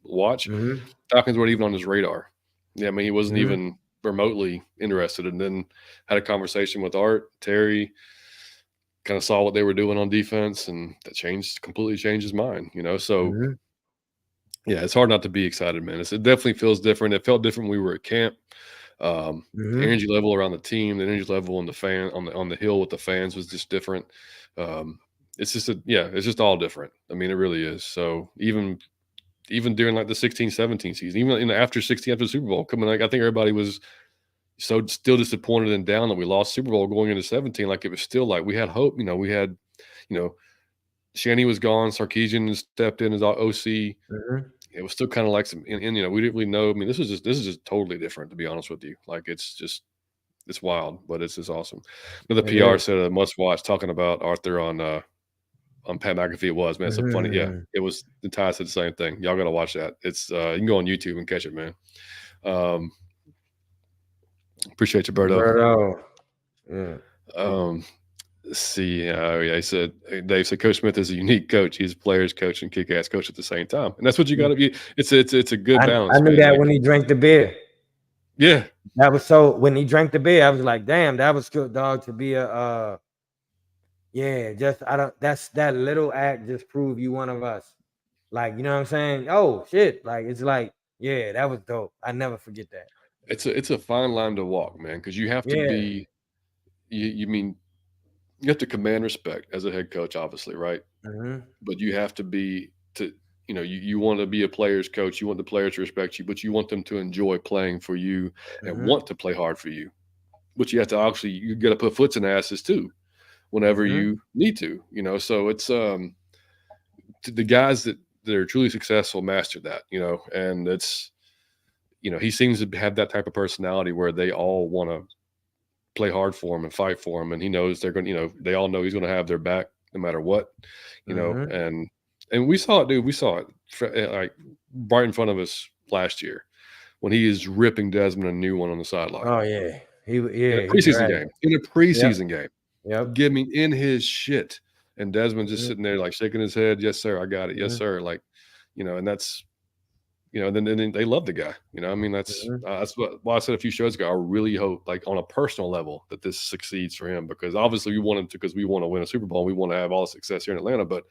[SPEAKER 1] watch,
[SPEAKER 2] Mm-hmm.
[SPEAKER 1] Falcons weren't even on his radar. Yeah, I mean, he wasn't
[SPEAKER 2] Mm-hmm.
[SPEAKER 1] even remotely interested. And then had a conversation with Art Terry, kind of saw what they were doing on defense, and that completely changed his mind. So
[SPEAKER 2] Mm-hmm.
[SPEAKER 1] yeah, it's hard not to be excited, man. It definitely feels different. It felt different when we were at camp. The
[SPEAKER 2] Mm-hmm.
[SPEAKER 1] energy level around the team, the energy level on the fan on the hill with the fans was just different. Um, it's just all different. I mean, it really is. So even during like the 16-17 season, even after 16 after the Super Bowl, coming like I think everybody was so still disappointed and down that we lost Super Bowl going into 17. Like it was still like we had hope. We had you know Shanny was gone, Sarkisian stepped in as our OC.
[SPEAKER 2] Mm-hmm.
[SPEAKER 1] It was still kind of like and we didn't really know. I mean, this is just totally different, to be honest with you. Like it's wild, but it's just awesome. Another
[SPEAKER 2] It
[SPEAKER 1] PR
[SPEAKER 2] is.
[SPEAKER 1] said a must watch talking about Arthur on Pat McAfee. It was, man. It's so funny. Yeah,
[SPEAKER 2] Mm-hmm.
[SPEAKER 1] it was. The Ty said the same thing. Y'all got to watch that. It's you can go on YouTube and catch it, man. Um, appreciate you, Berto.
[SPEAKER 2] Berto. Yeah.
[SPEAKER 1] Um, let's see. Yeah, he said Dave said Coach Smith is a unique coach. He's a players coach and kick ass coach at the same time, and that's what you got to be. It's a good
[SPEAKER 2] I
[SPEAKER 1] balance,
[SPEAKER 2] knew
[SPEAKER 1] man.
[SPEAKER 2] that
[SPEAKER 1] Like
[SPEAKER 2] when he drank the beer.
[SPEAKER 1] yeah,
[SPEAKER 2] That was so when he drank the beer, I was like, damn, that was good, dog, to be a yeah, just I don't that's that little act just prove you one of us. Like, you know what I'm saying? Oh shit. Like it's like, yeah, that was dope. I never forget that.
[SPEAKER 1] it's a fine line to walk, man, because you have to
[SPEAKER 2] Yeah.
[SPEAKER 1] be. You mean you have to command respect as a head coach, obviously, right?
[SPEAKER 2] Mm-hmm.
[SPEAKER 1] But you have to be to you want to be a player's coach. You want the players to respect you, but you want them to enjoy playing for you and
[SPEAKER 2] Mm-hmm.
[SPEAKER 1] want to play hard for you. But you have to actually you got to put foots in asses too whenever
[SPEAKER 2] Mm-hmm.
[SPEAKER 1] you need to. So it's the guys that are truly successful master that. And it's he seems to have that type of personality where they all want to play hard for him and fight for him, and he knows they're going. They all know he's going to have their back no matter what.
[SPEAKER 2] Mm-hmm.
[SPEAKER 1] And we saw it, dude. We saw it like right in front of us last year when he is ripping Desmond a new one on the sideline
[SPEAKER 2] Oh yeah.
[SPEAKER 1] in a
[SPEAKER 2] He
[SPEAKER 1] preseason
[SPEAKER 2] dragged
[SPEAKER 1] game.
[SPEAKER 2] him.
[SPEAKER 1] In a
[SPEAKER 2] Yep.
[SPEAKER 1] preseason game,
[SPEAKER 2] Yep.
[SPEAKER 1] give me in his shit, and Desmond just
[SPEAKER 2] Mm-hmm.
[SPEAKER 1] sitting there like shaking his head. Yes, sir. I got it. Yes,
[SPEAKER 2] Mm-hmm.
[SPEAKER 1] sir. Like, and that's then they love the guy. I mean,
[SPEAKER 2] Mm-hmm.
[SPEAKER 1] that's why I said a few shows ago. I really hope, like on a personal level, that this succeeds for him because obviously we want him to because we want to win a Super Bowl. And we want to have all the success here in Atlanta. But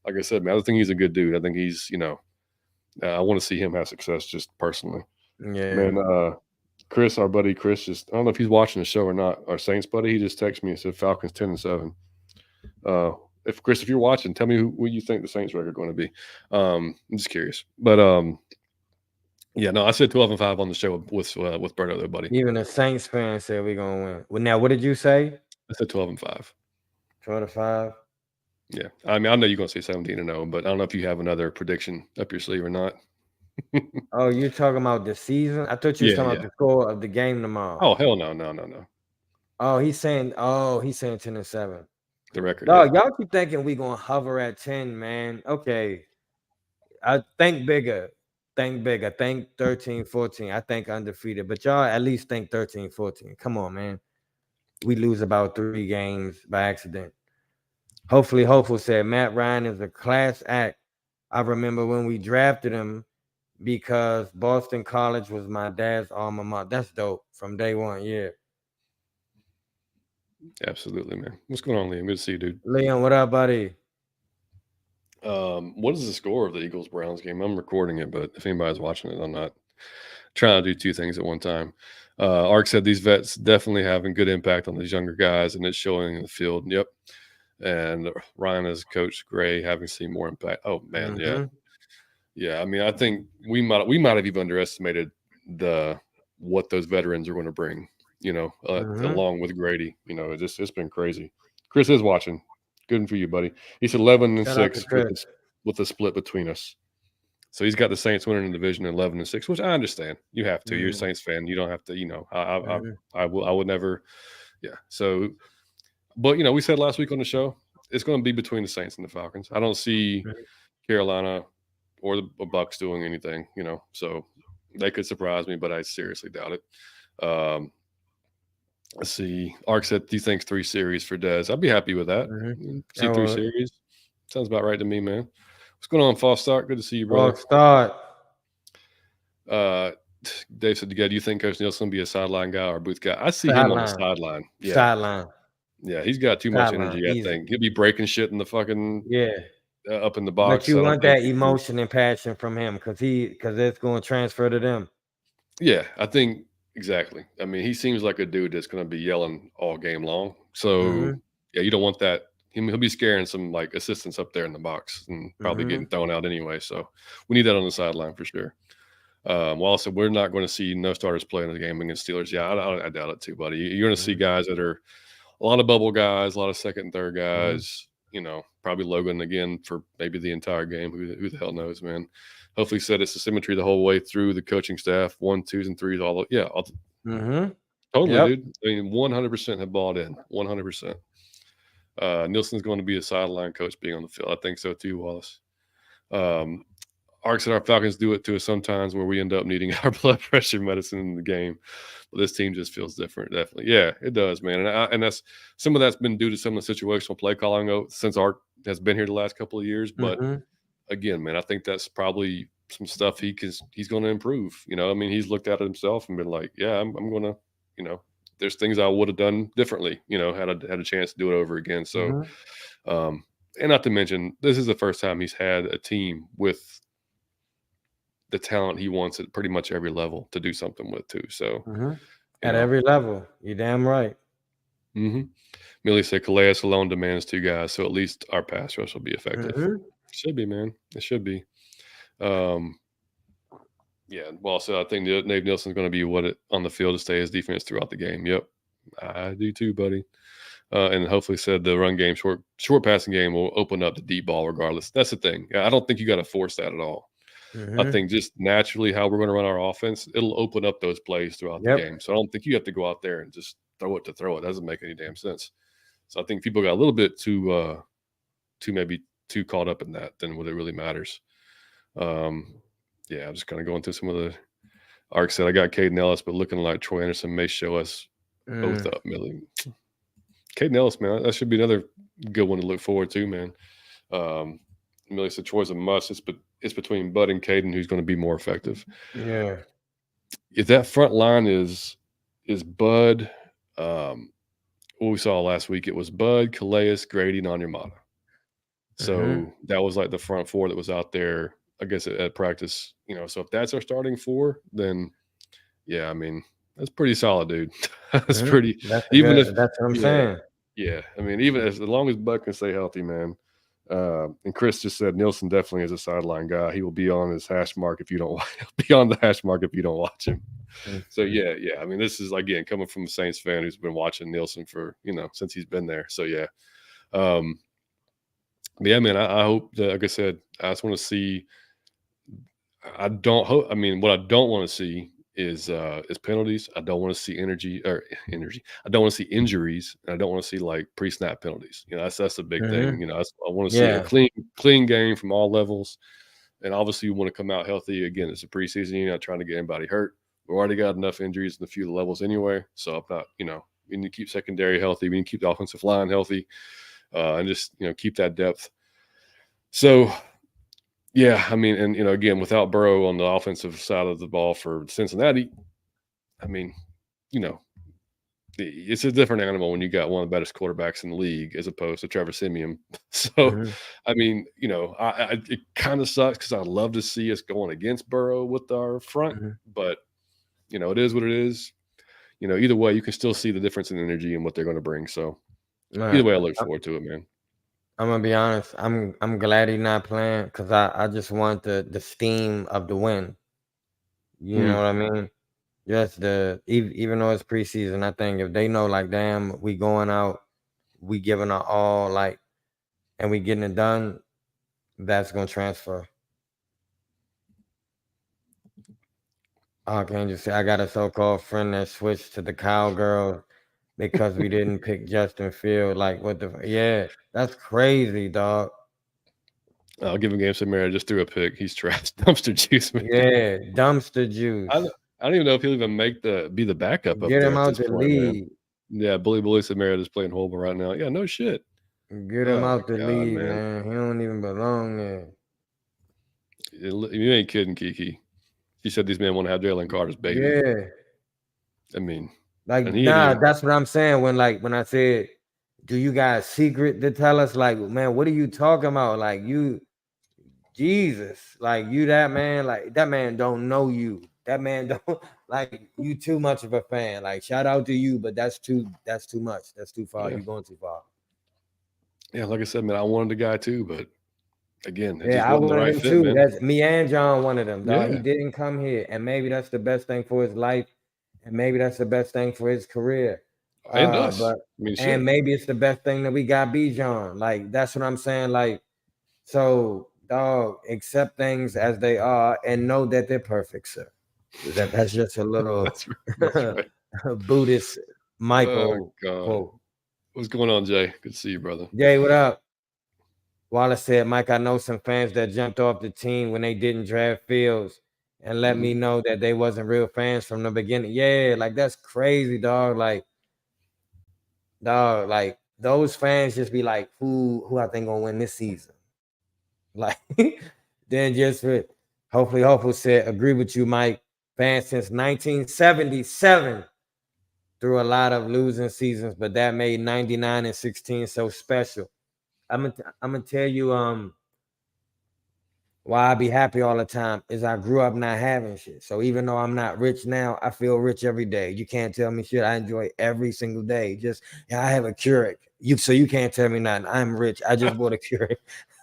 [SPEAKER 1] like I said, man, I think he's a good dude. I think he's I want to see him have success just personally.
[SPEAKER 2] Yeah.
[SPEAKER 1] Man, Chris, our buddy Chris, just I don't know if he's watching the show or not. Our Saints buddy, he just texted me and said Falcons 10-7. If Chris, if you're watching, tell me who you think the Saints record going to be. I'm just curious, but yeah, no, I said 12-5 on the show with Berto, though, buddy.
[SPEAKER 2] Even the Saints fans said we're gonna win. Well, now what did you say?
[SPEAKER 1] I said 12-5.
[SPEAKER 2] 12-5.
[SPEAKER 1] Yeah, I mean, I know you're going to say 17-0, but I don't know if you have another prediction up your sleeve or not.
[SPEAKER 2] Oh, you're talking about the season? I thought you was
[SPEAKER 1] Yeah,
[SPEAKER 2] talking about
[SPEAKER 1] yeah.
[SPEAKER 2] the score of the game tomorrow.
[SPEAKER 1] Oh hell no, no, no, no.
[SPEAKER 2] he's saying 10-7.
[SPEAKER 1] The record, yeah.
[SPEAKER 2] Dog, y'all keep thinking we gonna hover at 10, man. Okay. I think bigger. Think bigger. Think 13, 14. I think undefeated. But y'all at least think 13, 14. Come on, man. We lose about 3 games by accident. Hopefully, Hopeful said Matt Ryan is a class act. I remember when we drafted him because Boston College was my dad's alma mater. That's dope from day one. Yeah.
[SPEAKER 1] Absolutely, man. What's going on, Liam? Good to see you, dude.
[SPEAKER 2] Leon, what up, buddy?
[SPEAKER 1] What is the score of the Eagles Browns game? I'm recording it, but if anybody's watching it, I'm not trying to do 2 things at one time. Ark said these vets definitely having good impact on these younger guys, and it's showing in the field. Yep. And Ryan as Coach Gray having seen more impact. Oh man, yeah,
[SPEAKER 2] Mm-hmm.
[SPEAKER 1] yeah. I mean, I think we might have even underestimated what those veterans are going to bring.
[SPEAKER 2] Mm-hmm.
[SPEAKER 1] Along with Grady. It's been crazy. Chris is watching. Good for you, buddy. He said 11 and
[SPEAKER 2] Shout out to
[SPEAKER 1] 6
[SPEAKER 2] Chris.
[SPEAKER 1] with the split between us. So he's got the Saints winning the division 11 and 6, which I understand. You have to. You're a
[SPEAKER 2] Mm-hmm.
[SPEAKER 1] Saints fan. You don't have to.
[SPEAKER 2] Mm-hmm.
[SPEAKER 1] I would never. Yeah. So, but we said last week on the show it's going to be between the Saints and the Falcons. I don't see Carolina or the Bucks doing anything. So they could surprise me, but I seriously doubt it. Let's see. Ark said he thinks 3 series for Dez. I'd be happy with that.
[SPEAKER 2] Mm-hmm.
[SPEAKER 1] See 3 series. Sounds about right to me, man. What's going on, False Start? Good to see you, brother.
[SPEAKER 2] False start.
[SPEAKER 1] Dave said, do you think Coach Nielsen be a sideline guy or a booth guy? I see him on the sideline. Yeah.
[SPEAKER 2] Sideline.
[SPEAKER 1] Yeah, he's got too much energy, I think. He'll be breaking shit in the fucking up in the box.
[SPEAKER 2] But you want that emotion and passion from him because it's going to transfer to them.
[SPEAKER 1] Yeah, I think exactly. I mean, he seems like a dude that's going to be yelling all game long. So yeah, you don't want that. He'll be scaring some like assistants up there in the box and probably getting thrown out anyway. So we need that on the sideline for sure. Also, we're not going to see no starters play in the game against Steelers. Yeah, I doubt it too, buddy. You're going to see guys that are a lot of bubble guys, a lot of second and third guys. Probably Logan again for maybe the entire game. Who the hell knows, man? Hopefully, said it's a symmetry the whole way through the coaching staff. 1, 2s, and 3s. Totally, dude. I mean, 100% have bought in. 100%. Nielsen's going to be a sideline coach being on the field. I think so too, Wallace. Ark said our Falcons do it to us sometimes where we end up needing our blood pressure medicine in the game. But this team just feels different, definitely. Yeah, it does, man. And that's some of that's been due to some of the situational play calling since Ark has been here the last couple of years. But again, man, I think that's probably some stuff he's going to improve. I mean, he's looked at it himself and been like, yeah, I'm going to, there's things I would have done differently, had a chance to do it over again. So, and not to mention, this is the first time he's had a team with the talent he wants at pretty much every level to do something with too. So
[SPEAKER 2] at every level, you're damn right.
[SPEAKER 1] Millie said Calais alone demands 2 guys, so at least our pass rush will be effective. Should be, man. It should be. Yeah. Well, so I think Nate Nielsen's going to be on the field to stay his defense throughout the game. Yep, I do too, buddy. And hopefully said the run game, short passing game will open up the deep ball regardless. That's the thing. I don't think you got to force that at all. I think just naturally how we're going to run our offense, it'll open up those plays throughout the game. So I don't think you have to go out there and just throw it to throw it. It doesn't make any damn sense. So I think people got a little bit too caught up in that than what it really matters. Yeah, I'm just kind of going through some of the Ark said I got Caden Ellis, but looking like Troy Anderson may show us both up, Millie. Caden Ellis, man, that should be another good one to look forward to, man. Millie said Troy's a must. It's between Bud and Caden who's going to be more effective.
[SPEAKER 2] Yeah.
[SPEAKER 1] If that front line is Bud, what we saw last week, it was Bud, Calais, Grady, and Onyemata. So that was like the front 4 that was out there, I guess, at practice. So if that's our starting 4, then yeah, I mean, that's pretty solid, dude. That's pretty.
[SPEAKER 2] That's what I'm saying.
[SPEAKER 1] Yeah, I mean, even as long as Bud can stay healthy, man. And Chris just said Nielsen definitely is a sideline guy. He will be on his hash mark if you don't be on the hash mark if you don't watch him. So yeah. I mean, this is again coming from a Saints fan who's been watching Nielsen for since he's been there. So yeah, yeah, man. I hope that, like I said, I just want to see. What I don't want to see is penalties. I don't want to see energy. I don't want to see injuries, and I don't want to see like pre-snap penalties. That's a big thing.
[SPEAKER 2] Hmm.
[SPEAKER 1] I want to see a
[SPEAKER 2] Yeah.
[SPEAKER 1] clean game from all levels, and obviously you want to come out healthy. Again, it's a preseason. You're not trying to get anybody hurt. We already got enough injuries in a few levels anyway, so I'm not. We need to keep secondary healthy. We need to keep the offensive line healthy, and just keep that depth. So yeah, I mean, and again, without Burrow on the offensive side of the ball for Cincinnati, I mean, you know, it's a different animal when you got one of the best quarterbacks in the league as opposed to Trevor Simeon. So,
[SPEAKER 2] Hmm.
[SPEAKER 1] I mean, it kind of sucks because I'd love to see us going against Burrow with our front,
[SPEAKER 2] Hmm.
[SPEAKER 1] but it is what it is. Either way, you can still see the difference in energy and what they're going to bring. So, either
[SPEAKER 2] Man,
[SPEAKER 1] way, I look forward to it, man.
[SPEAKER 2] I'm gonna be honest. I'm glad he's not playing because I just want the steam of the win. You know
[SPEAKER 1] Mm.
[SPEAKER 2] what I mean? Just even though it's preseason, I think if they know like, damn, we going out, we giving our all, like, and we getting it done, that's gonna transfer. I can't just say I got a so-called friend that switched to the cowgirl because we didn't pick Justin Field. Like, what the? Yeah, that's crazy, dog.
[SPEAKER 1] I'll give him game some merit. I just threw a pick. He's trash, dumpster juice, man.
[SPEAKER 2] Yeah, dumpster
[SPEAKER 1] I don't,
[SPEAKER 2] juice.
[SPEAKER 1] I don't even know if he'll even be the backup up
[SPEAKER 2] Get
[SPEAKER 1] there
[SPEAKER 2] him
[SPEAKER 1] at
[SPEAKER 2] out
[SPEAKER 1] this
[SPEAKER 2] the
[SPEAKER 1] point, man.
[SPEAKER 2] league.
[SPEAKER 1] Yeah, Bully Samara is playing horrible right now. Yeah, no shit.
[SPEAKER 2] Get him
[SPEAKER 1] Oh my
[SPEAKER 2] out the
[SPEAKER 1] god,
[SPEAKER 2] league,
[SPEAKER 1] man.
[SPEAKER 2] man. He don't even belong there.
[SPEAKER 1] You ain't kidding, Kiki. She said these men want to have Jalen Carter's baby.
[SPEAKER 2] Yeah,
[SPEAKER 1] I mean,
[SPEAKER 2] like,
[SPEAKER 1] and he ain't
[SPEAKER 2] nah,
[SPEAKER 1] even.
[SPEAKER 2] that's what I'm saying. When I said, "Do you got secret to tell us?" Like, man, what are you talking about? Like, you, Jesus, like, you that man, like that man don't know you. That man don't like you too much of a fan. Like, shout out to you, but that's too much. That's too far.
[SPEAKER 1] Yeah,
[SPEAKER 2] You going too far.
[SPEAKER 1] yeah. Like I said, man, I wanted the guy too, but again, it just
[SPEAKER 2] Yeah, I
[SPEAKER 1] wasn't the
[SPEAKER 2] wanted
[SPEAKER 1] right
[SPEAKER 2] him
[SPEAKER 1] fit,
[SPEAKER 2] too.
[SPEAKER 1] man.
[SPEAKER 2] That's me and John wanted him, dog. He
[SPEAKER 1] Yeah,
[SPEAKER 2] didn't come here, and maybe that's the best thing for his life, and maybe that's the best thing for his career.
[SPEAKER 1] and us.
[SPEAKER 2] But
[SPEAKER 1] I mean,
[SPEAKER 2] and
[SPEAKER 1] shit.
[SPEAKER 2] maybe it's the best thing that we got B John. Like, that's what I'm saying. Like, so, dog, accept things as they are and know that they're perfect, sir. That's just a little
[SPEAKER 1] That's right.
[SPEAKER 2] Buddhist
[SPEAKER 1] Oh
[SPEAKER 2] Michael
[SPEAKER 1] God,
[SPEAKER 2] quote.
[SPEAKER 1] what's going on, Jay? Good to see you, brother.
[SPEAKER 2] Jay, what up? Wallace said, Mike, I know some fans that jumped off the team when they didn't draft Fields and let
[SPEAKER 1] Hmm.
[SPEAKER 2] me know that they wasn't real fans from the beginning. Yeah, like, that's crazy, dog. Like, dog, like, those fans just be like, who I think gonna win this season? Like, then just hopefully said, agree with you, Mike. Fans since 1977 through a lot of losing seasons, but that made 99 and 16 so special. I'm gonna tell you why I be happy all the time is I grew up not having shit. So even though I'm not rich now, I feel rich every day. You can't tell me shit. I enjoy every single day. Just, yeah, I have a Keurig. You can't tell me nothing. I'm rich. I just bought a Keurig.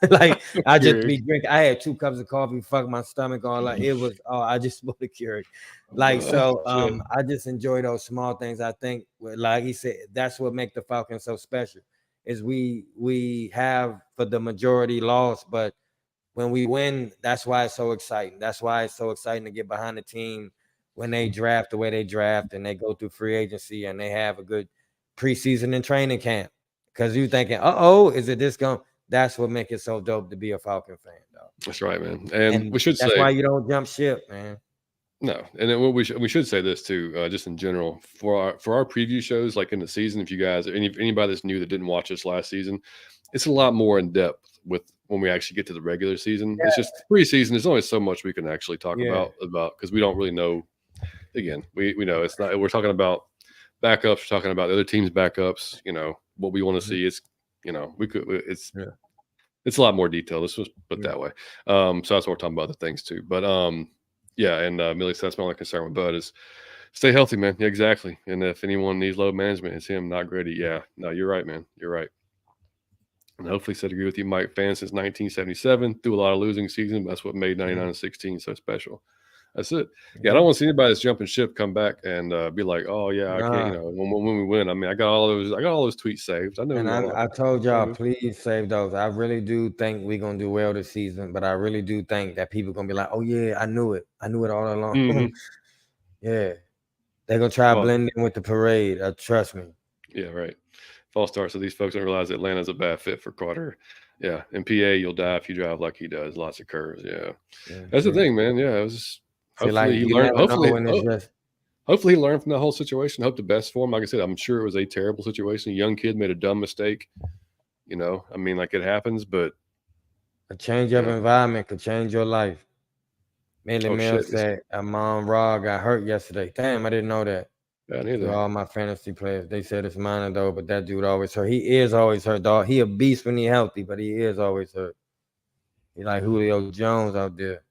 [SPEAKER 2] Like, I just
[SPEAKER 1] Keurig.
[SPEAKER 2] be drinking. I had 2 cups of coffee, fuck my stomach all like it was. Oh, I just bought a Keurig. Like, so
[SPEAKER 1] Shit.
[SPEAKER 2] I just enjoy those small things. I think, like he said, that's what make the Falcons so special. Is we have for the majority lost, but when we win, that's why it's so exciting. That's why it's so exciting to get behind the team when they draft the way they draft and they go through free agency and they have a good preseason and training camp. Because you thinking, is it this going? That's what makes it so dope to be a Falcon fan, though.
[SPEAKER 1] That's right, man. And
[SPEAKER 2] And
[SPEAKER 1] we should
[SPEAKER 2] that's
[SPEAKER 1] say
[SPEAKER 2] why you don't jump ship, man.
[SPEAKER 1] no. And then what we should say this too, just in general for our preview shows, like in the season. If you guys, anybody that's new that didn't watch us last season, it's a lot more in depth with when we actually get to the regular season. It's just preseason. There's only so much we can actually talk
[SPEAKER 2] Yeah.
[SPEAKER 1] about because we don't really know. Again, we know it's not. We're talking about backups. We're talking about the other team's backups. What we want to
[SPEAKER 2] Mhm.
[SPEAKER 1] see is we could.
[SPEAKER 2] Yeah.
[SPEAKER 1] It's a lot more detailed. Let's just put it
[SPEAKER 2] Yeah.
[SPEAKER 1] that way. So that's what we're talking about, the things too. But yeah, and Millie said that's my only concern with Bud is stay healthy, man. Yeah, exactly. And if anyone needs load management, it's him, not Grady. Yeah, no, you're right, man. You're right. And hopefully, said agree with you, Mike. Fan since 1977, through a lot of losing seasons. But that's what made 99 and 16 so special. That's it. Yeah, I don't
[SPEAKER 2] Yeah.
[SPEAKER 1] want to see anybody that's jumping ship come back and be like, "Oh yeah, I can't."
[SPEAKER 2] Nah.
[SPEAKER 1] When we win, I mean, I got all those tweets saved. I know
[SPEAKER 2] And
[SPEAKER 1] who y'all are.
[SPEAKER 2] I told
[SPEAKER 1] All
[SPEAKER 2] y'all,
[SPEAKER 1] good.
[SPEAKER 2] please save those. I really do think we're gonna do well this season, but I really do think that people gonna be like, "Oh yeah, I knew it. I knew it all along."
[SPEAKER 1] Hmm.
[SPEAKER 2] Yeah, they're gonna try to
[SPEAKER 1] Well,
[SPEAKER 2] blend in with the parade. Trust me.
[SPEAKER 1] yeah, right. False start. So these folks don't realize Atlanta's a bad fit for Carter. Yeah, in PA, you'll die if you drive like he does. Lots of curves. Yeah, that's the
[SPEAKER 2] See,
[SPEAKER 1] thing, man. Yeah, it was.
[SPEAKER 2] see, like
[SPEAKER 1] Hopefully he
[SPEAKER 2] you
[SPEAKER 1] learned.
[SPEAKER 2] never know when it's just
[SPEAKER 1] Hopefully he learned from that whole situation. Hope the best for him. Like I said, I'm sure it was a terrible situation. A young kid made a dumb mistake. I mean, like it happens, but
[SPEAKER 2] a change
[SPEAKER 1] you
[SPEAKER 2] of
[SPEAKER 1] know,
[SPEAKER 2] environment could change your life. Millie
[SPEAKER 1] oh
[SPEAKER 2] Mill
[SPEAKER 1] shit, it's
[SPEAKER 2] said, Amon Ra got hurt yesterday. Damn, I didn't know that.
[SPEAKER 1] bad
[SPEAKER 2] To
[SPEAKER 1] either.
[SPEAKER 2] all my fantasy players, they said it's minor though, but that dude always hurt. He is always hurt, dog. He a beast when he healthy, but he is always hurt. He like Julio Jones out there.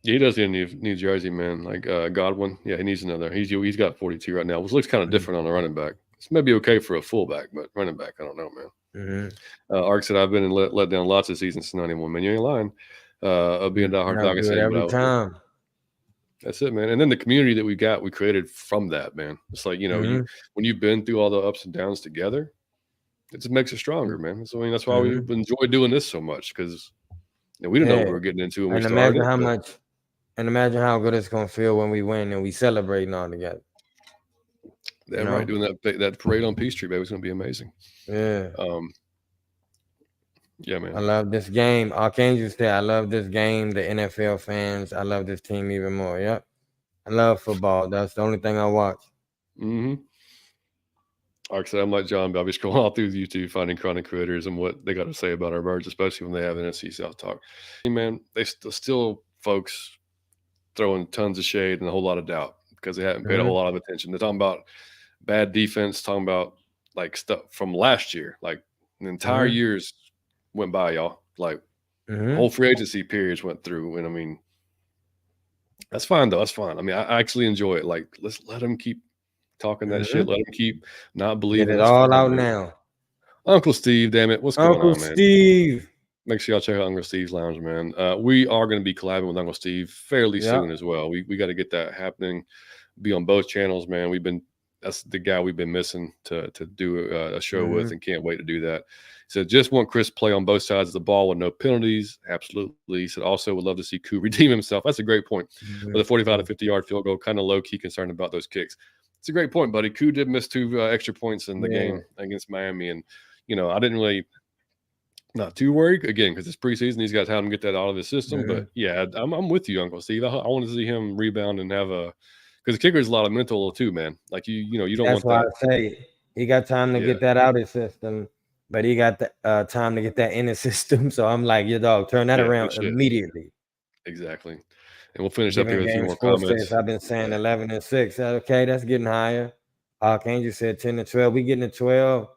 [SPEAKER 1] Yeah, he does need New Jersey, man. Like Godwin, yeah, he needs another. He's got 42 right now, which looks kind of
[SPEAKER 2] Mm-hmm.
[SPEAKER 1] different on the running back. It's maybe okay for a fullback, but running back, I don't know, man.
[SPEAKER 2] Mm-hmm.
[SPEAKER 1] Ark said I've been let down lots of seasons since '91. Man, you ain't lying. Of being a diehard
[SPEAKER 2] I'll
[SPEAKER 1] Falcons
[SPEAKER 2] do it
[SPEAKER 1] fan, but
[SPEAKER 2] every time.
[SPEAKER 1] that's it, man. And then the community that we created from that, man. It's like
[SPEAKER 2] Mm-hmm.
[SPEAKER 1] when you've been through all the ups and downs together, it just makes it stronger, man. So I mean, that's why we
[SPEAKER 2] Mm-hmm.
[SPEAKER 1] enjoy doing this so much because we didn't know what
[SPEAKER 2] Yeah,
[SPEAKER 1] we were getting into when we
[SPEAKER 2] and
[SPEAKER 1] started it, but
[SPEAKER 2] imagine how good it's gonna feel when we win and we celebrating all together. You
[SPEAKER 1] that right
[SPEAKER 2] know?
[SPEAKER 1] doing that parade on Peachtree, baby, it's gonna be amazing.
[SPEAKER 2] Yeah.
[SPEAKER 1] Um, yeah,
[SPEAKER 2] I
[SPEAKER 1] man.
[SPEAKER 2] love this game. Archangel said, I love this game. The NFL fans, I love this team even more. Yep. I love football. That's the only thing I watch.
[SPEAKER 1] Mm-hmm. Like I said, I'm like John, but I'll be scrolling all through YouTube finding chronic creators and what they got to say about our birds, especially when they have NFC South talk. Hey, man, they still folks throwing tons of shade and a whole lot of doubt because they haven't paid a
[SPEAKER 2] Mm-hmm.
[SPEAKER 1] whole lot of attention. They're talking about bad defense, talking about like stuff from last year, like the entire
[SPEAKER 2] Mm-hmm.
[SPEAKER 1] years went by, y'all. Like the
[SPEAKER 2] Mm-hmm.
[SPEAKER 1] whole free agency periods went through, and I mean that's fine though. That's fine. I mean, I actually enjoy it. Like let's let them keep talking that
[SPEAKER 2] Mm-hmm.
[SPEAKER 1] shit. Let them keep not
[SPEAKER 2] Get
[SPEAKER 1] believing
[SPEAKER 2] it
[SPEAKER 1] us.
[SPEAKER 2] all
[SPEAKER 1] Fine,
[SPEAKER 2] out
[SPEAKER 1] man.
[SPEAKER 2] now.
[SPEAKER 1] Uncle Steve, damn it, what's going
[SPEAKER 2] Uncle
[SPEAKER 1] on, man?
[SPEAKER 2] Steve.
[SPEAKER 1] Make sure y'all check out Uncle Steve's Lounge, man. We are going to be collabing with Uncle Steve fairly
[SPEAKER 2] Yeah.
[SPEAKER 1] soon as well. We got to get that happening. Be on both channels, man. That's the guy we've been missing to do a show
[SPEAKER 2] Mm-hmm.
[SPEAKER 1] with, and can't wait to do that. So just want Chris play on both sides of the ball with no penalties. Absolutely. He said also would love to see Koo redeem himself. That's a great point. With a 45 to 50-yard field goal, kind of low key concerned about those kicks. It's a great point, buddy. Koo did miss 2 extra points in the
[SPEAKER 2] Yeah.
[SPEAKER 1] game against Miami, and I didn't really. Not too worried again because it's preseason. He's got time to get that out of his system.
[SPEAKER 2] Mm-hmm.
[SPEAKER 1] But yeah, I'm with you, Uncle Steve. I want to see him rebound and have because the kicker is a lot of mental too, man. Like you don't
[SPEAKER 2] That's
[SPEAKER 1] want
[SPEAKER 2] why I
[SPEAKER 1] that.
[SPEAKER 2] say he got time to
[SPEAKER 1] Yeah,
[SPEAKER 2] get that out of his system, but he got the time to get that in his system. So I'm like, your dog, turn that
[SPEAKER 1] yeah, no
[SPEAKER 2] around
[SPEAKER 1] shit,
[SPEAKER 2] immediately.
[SPEAKER 1] exactly. And we'll finish up here
[SPEAKER 2] Giving
[SPEAKER 1] with a few
[SPEAKER 2] game
[SPEAKER 1] more
[SPEAKER 2] score sets.
[SPEAKER 1] comments.
[SPEAKER 2] I've been saying
[SPEAKER 1] Yeah,
[SPEAKER 2] 11-6. Okay, that's getting higher. Archangel said 10-12. We getting to 12.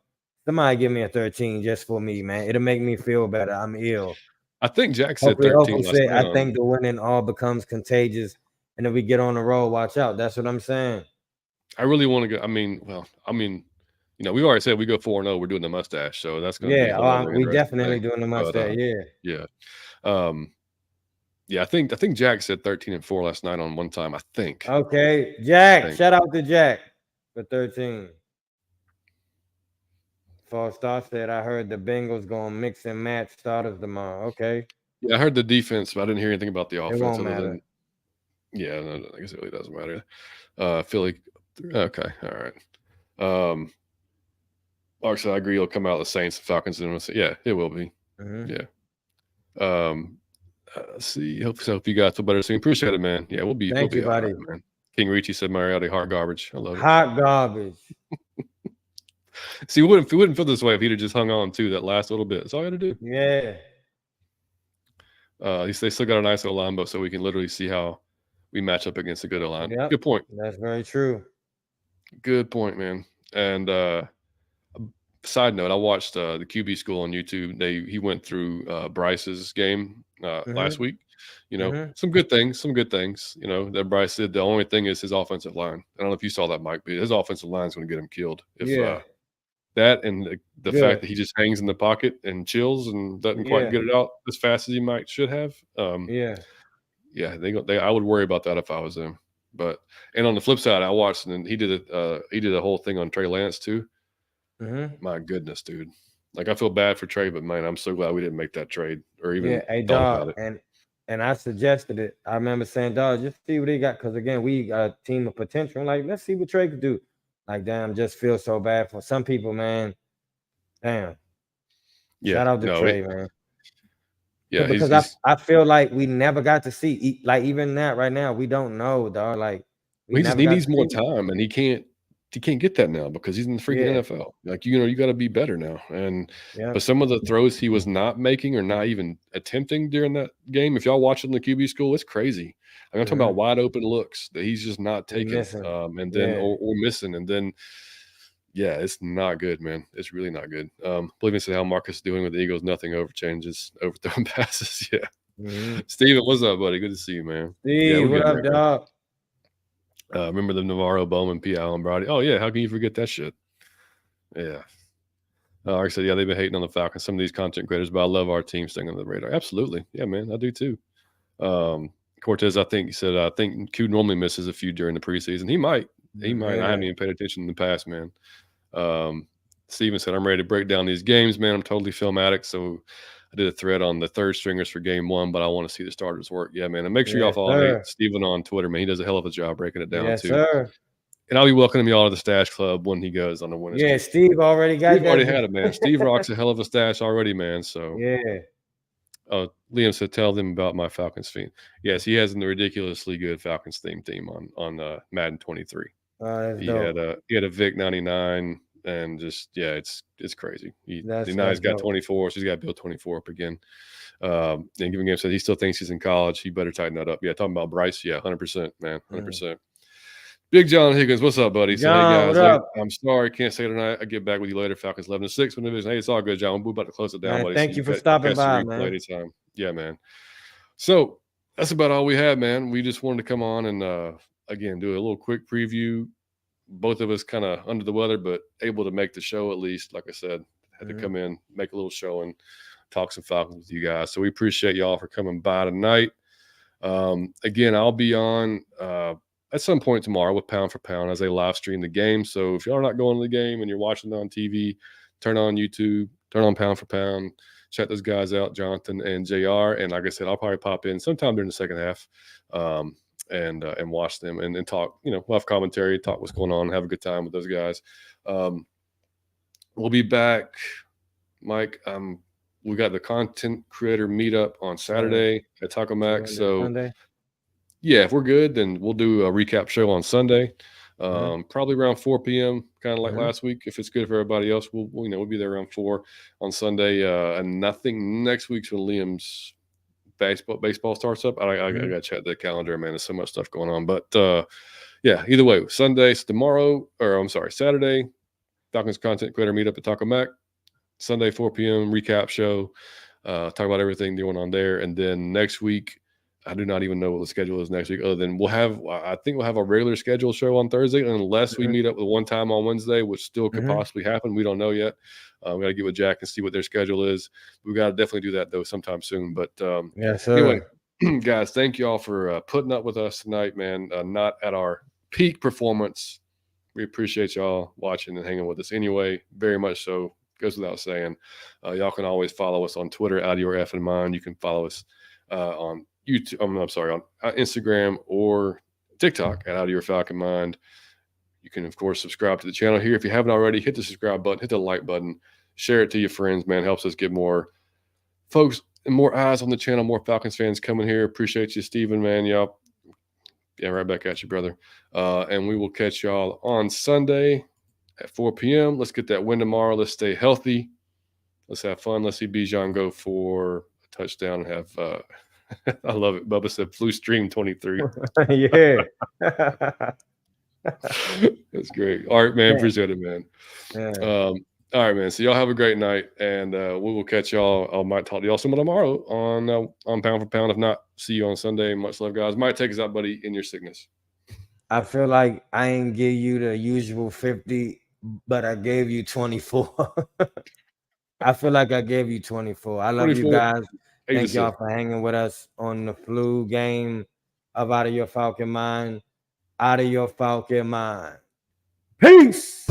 [SPEAKER 2] Somebody give me a 13 just for me, man. It'll make me feel better. I'm ill.
[SPEAKER 1] I think Jack said
[SPEAKER 2] Hopefully,
[SPEAKER 1] 13
[SPEAKER 2] hopefully,
[SPEAKER 1] last
[SPEAKER 2] say
[SPEAKER 1] night
[SPEAKER 2] I
[SPEAKER 1] on.
[SPEAKER 2] think the winning all becomes contagious, and if we get on the road, watch out. That's what I'm saying.
[SPEAKER 1] I really want to go. We already said we go 4-0. We're doing the mustache, so that's going to be a
[SPEAKER 2] Yeah,
[SPEAKER 1] whole other
[SPEAKER 2] we
[SPEAKER 1] interesting
[SPEAKER 2] definitely
[SPEAKER 1] thing.
[SPEAKER 2] doing the
[SPEAKER 1] But
[SPEAKER 2] mustache. Yeah.
[SPEAKER 1] yeah, um, yeah, I think Jack said 13-4 last night on one time. I think.
[SPEAKER 2] Okay,
[SPEAKER 1] I
[SPEAKER 2] Jack.
[SPEAKER 1] think.
[SPEAKER 2] Shout out to Jack for 13. False Star said, I heard the Bengals going to mix and match starters tomorrow. Okay.
[SPEAKER 1] Yeah, I heard the defense, but I didn't hear anything about the
[SPEAKER 2] It
[SPEAKER 1] offense
[SPEAKER 2] won't
[SPEAKER 1] other
[SPEAKER 2] matter.
[SPEAKER 1] than no, I guess it really doesn't matter. Philly, okay, all right. So I agree. He'll come out the Saints and Falcons, and yeah, it will be.
[SPEAKER 2] Mm-hmm.
[SPEAKER 1] Yeah. Let's see. Hope you guys feel better soon. Appreciate it, man. Yeah, we'll be
[SPEAKER 2] Thank you,
[SPEAKER 1] all right,
[SPEAKER 2] buddy.
[SPEAKER 1] man. King Ricci said Mariotti hard garbage. I love it.
[SPEAKER 2] Hot garbage.
[SPEAKER 1] See, we wouldn't feel this way if he'd have just hung on to that last little bit. That's all you got to do.
[SPEAKER 2] Yeah.
[SPEAKER 1] They still got a nice little line, but so we can literally see how we match up against a good line.
[SPEAKER 2] Yep.
[SPEAKER 1] Good point.
[SPEAKER 2] That's very true.
[SPEAKER 1] Good point, man. And side note, I watched the QB school on YouTube. He went through Bryce's game last week.
[SPEAKER 2] Mm-hmm.
[SPEAKER 1] Some good things. That Bryce said the only thing is his offensive line. I don't know if you saw that, Mike, but his offensive line is going to get him killed. If that and the fact that he just hangs in the pocket and chills and doesn't quite get it out as fast as he should have. Yeah, I would worry about that if I was them. And on the flip side, I watched and he did a whole thing on Trey Lance too.
[SPEAKER 2] Mm-hmm.
[SPEAKER 1] My goodness, dude. Like I feel bad for Trey, but man, I'm so glad we didn't make that trade or even
[SPEAKER 2] Hey,
[SPEAKER 1] thought
[SPEAKER 2] dog.
[SPEAKER 1] about it.
[SPEAKER 2] And and I suggested it. I remember saying, "Dog, just see what he got." Because again, we got a team of potential. I'm like, let's see what Trey could do. Like, damn, just feel so bad for some people, man. Damn.
[SPEAKER 1] Yeah,
[SPEAKER 2] Shout out to
[SPEAKER 1] no,
[SPEAKER 2] Trey, man.
[SPEAKER 1] yeah,
[SPEAKER 2] Because I feel like we never got to see, like, even that right now, we don't know, dog. Like, we
[SPEAKER 1] he just
[SPEAKER 2] never
[SPEAKER 1] he
[SPEAKER 2] got to
[SPEAKER 1] needs more
[SPEAKER 2] see it.
[SPEAKER 1] time, and he can't get that now because he's in the freaking
[SPEAKER 2] Yeah,
[SPEAKER 1] NFL. Like, you got to be better now. And
[SPEAKER 2] yeah.
[SPEAKER 1] but some of the throws he was not making or not even attempting during that game, if y'all watch it in the QB school, it's crazy. Like, I'm talking
[SPEAKER 2] Mm-hmm.
[SPEAKER 1] about wide open looks that he's just not
[SPEAKER 2] We
[SPEAKER 1] taking,
[SPEAKER 2] missing.
[SPEAKER 1] and then
[SPEAKER 2] Yeah.
[SPEAKER 1] or missing, and then yeah, it's not good, man. It's really not good. Believe me, say how Marcus is doing with the Eagles, nothing overchanges, overthrowing passes. Yeah,
[SPEAKER 2] Mm-hmm.
[SPEAKER 1] Steven, what's up, buddy? Good to see you, man. Yeah,
[SPEAKER 2] Steve,
[SPEAKER 1] we're
[SPEAKER 2] what
[SPEAKER 1] getting
[SPEAKER 2] up,
[SPEAKER 1] there, man.
[SPEAKER 2] dog?
[SPEAKER 1] Remember the Navarro, Bowman, P. Allen, Brody? Oh yeah, how can you forget that shit? Yeah. Like I said, yeah, they've been hating on the Falcons. Some of these content creators, but I love our team staying on the radar. Absolutely, yeah, man, I do too. Cortez, I think he said, I think Q normally misses a few during the preseason. He might. He might. I haven't
[SPEAKER 2] Yeah,
[SPEAKER 1] even paid attention in the past, man. Um, Steven said, I'm ready to break down these games, man. I'm totally film addict. So I did a thread on the third stringers for game one, but I want to see the starters work. Yeah, man. And make sure y'all
[SPEAKER 2] yes,
[SPEAKER 1] follow
[SPEAKER 2] sir.
[SPEAKER 1] Steven on Twitter, man. He does a hell of a job breaking it down
[SPEAKER 2] Yes,
[SPEAKER 1] too.
[SPEAKER 2] sir.
[SPEAKER 1] And I'll be welcoming y'all to the Stash Club when he goes on the winning
[SPEAKER 2] Yeah,
[SPEAKER 1] streak.
[SPEAKER 2] Steve already got
[SPEAKER 1] Steve already
[SPEAKER 2] that.
[SPEAKER 1] had it, man. Steve rocks a hell of a stash already, man. So
[SPEAKER 2] Yeah.
[SPEAKER 1] Liam said, "Tell them about my Falcons theme." Yes, he has a ridiculously good Falcons theme on Madden 23.
[SPEAKER 2] Oh, that's dope.
[SPEAKER 1] He had a Vic 99, and just yeah, it's crazy. Now he's
[SPEAKER 2] That's
[SPEAKER 1] got
[SPEAKER 2] dope.
[SPEAKER 1] 24, so he's got to build 24 up again. And giving game said he still thinks he's in college. He better tighten that up. Yeah, talking about Bryce. Yeah, 100%, man,
[SPEAKER 2] Mm.
[SPEAKER 1] 100%. Big John Higgins, what's up, buddy? Said, hey
[SPEAKER 2] John, what
[SPEAKER 1] guys,
[SPEAKER 2] up?
[SPEAKER 1] I'm sorry, can't say tonight. I'll get back with you later. Falcons 11-6 when the division. Hey, it's all good, John. We're about to close it down,
[SPEAKER 2] Man,
[SPEAKER 1] buddy. So
[SPEAKER 2] thank
[SPEAKER 1] you
[SPEAKER 2] you for
[SPEAKER 1] can
[SPEAKER 2] stopping
[SPEAKER 1] catch the
[SPEAKER 2] by,
[SPEAKER 1] replay
[SPEAKER 2] man.
[SPEAKER 1] anytime. Yeah, man. So that's about all we had, man. We just wanted to come on and again do a little quick preview. Both of us kind of under the weather, but able to make the show at least. Like I said, had to come in, make a little show, and talk some Falcons with you guys. So we appreciate y'all for coming by tonight. Again, I'll be on at some point tomorrow with Pound for Pound as they live stream the game. So if y'all are not going to the game and you're watching it on TV, turn on YouTube, turn on Pound for Pound, check those guys out, Jonathan and JR. And like I said, I'll probably pop in sometime during the second half and watch them and talk. We'll have commentary, talk what's going on, have a good time with those guys. We'll be back, Mike. We got the content creator meetup on Saturday at Taco Mac. So
[SPEAKER 2] Sunday?
[SPEAKER 1] yeah, if we're good, then we'll do a recap show on Sunday, probably around 4 p.m., kind of like last week. If it's good for everybody else, we'll be there around 4 on Sunday. And nothing next week's when Liam's baseball starts up. I got to check the calendar, man. There's so much stuff going on. But yeah, either way, Sunday's tomorrow, or I'm sorry, Saturday, Falcons content creator meetup at Taco Mac. Sunday, 4 p.m. recap show. Talk about everything going on there. And then next week, I do not even know what the schedule is next week. Other than I think we'll have a regular schedule show on Thursday, unless we meet up with one time on Wednesday, which still could possibly happen. We don't know yet. We got to get with Jack and see what their schedule is. We got to definitely do that though sometime soon. But
[SPEAKER 2] Yes, sir.
[SPEAKER 1] anyway, guys, thank you all for putting up with us tonight, man. Not at our peak performance. We appreciate y'all watching and hanging with us anyway. Very much so. Goes without saying. Y'all can always follow us on Twitter, out of your effing mind. You can follow us on YouTube. I'm sorry, on Instagram or TikTok at Out of Your Falcon Mind. You can, of course, subscribe to the channel here. If you haven't already, hit the subscribe button, hit the like button, share it to your friends, man. Helps us get more folks and more eyes on the channel, more Falcons fans coming here. Appreciate you, Steven, man. Y'all. Yeah, right back at you, brother. And we will catch y'all on Sunday at 4 p.m. Let's get that win tomorrow. Let's stay healthy. Let's have fun. Let's see Bijan go for a touchdown and have I love it. Bubba said Blue Stream 23.
[SPEAKER 2] Yeah.
[SPEAKER 1] That's great. All right, man. Appreciate it, man.
[SPEAKER 2] Yeah.
[SPEAKER 1] All right, man. So y'all have a great night, and we will catch y'all. I might talk to y'all some tomorrow on Pound for Pound. If not, see you on Sunday. Much love, guys. Might take us out, buddy, in your sickness.
[SPEAKER 2] I feel like I ain't give you the usual 50, but I gave you 24. I feel like I gave you 24. I love you
[SPEAKER 1] 24,
[SPEAKER 2] guys. Thank
[SPEAKER 1] 86.
[SPEAKER 2] y'all for hanging with us on the flu game of Out of Your Falcon Mind. Out of Your Falcon Mind. Peace.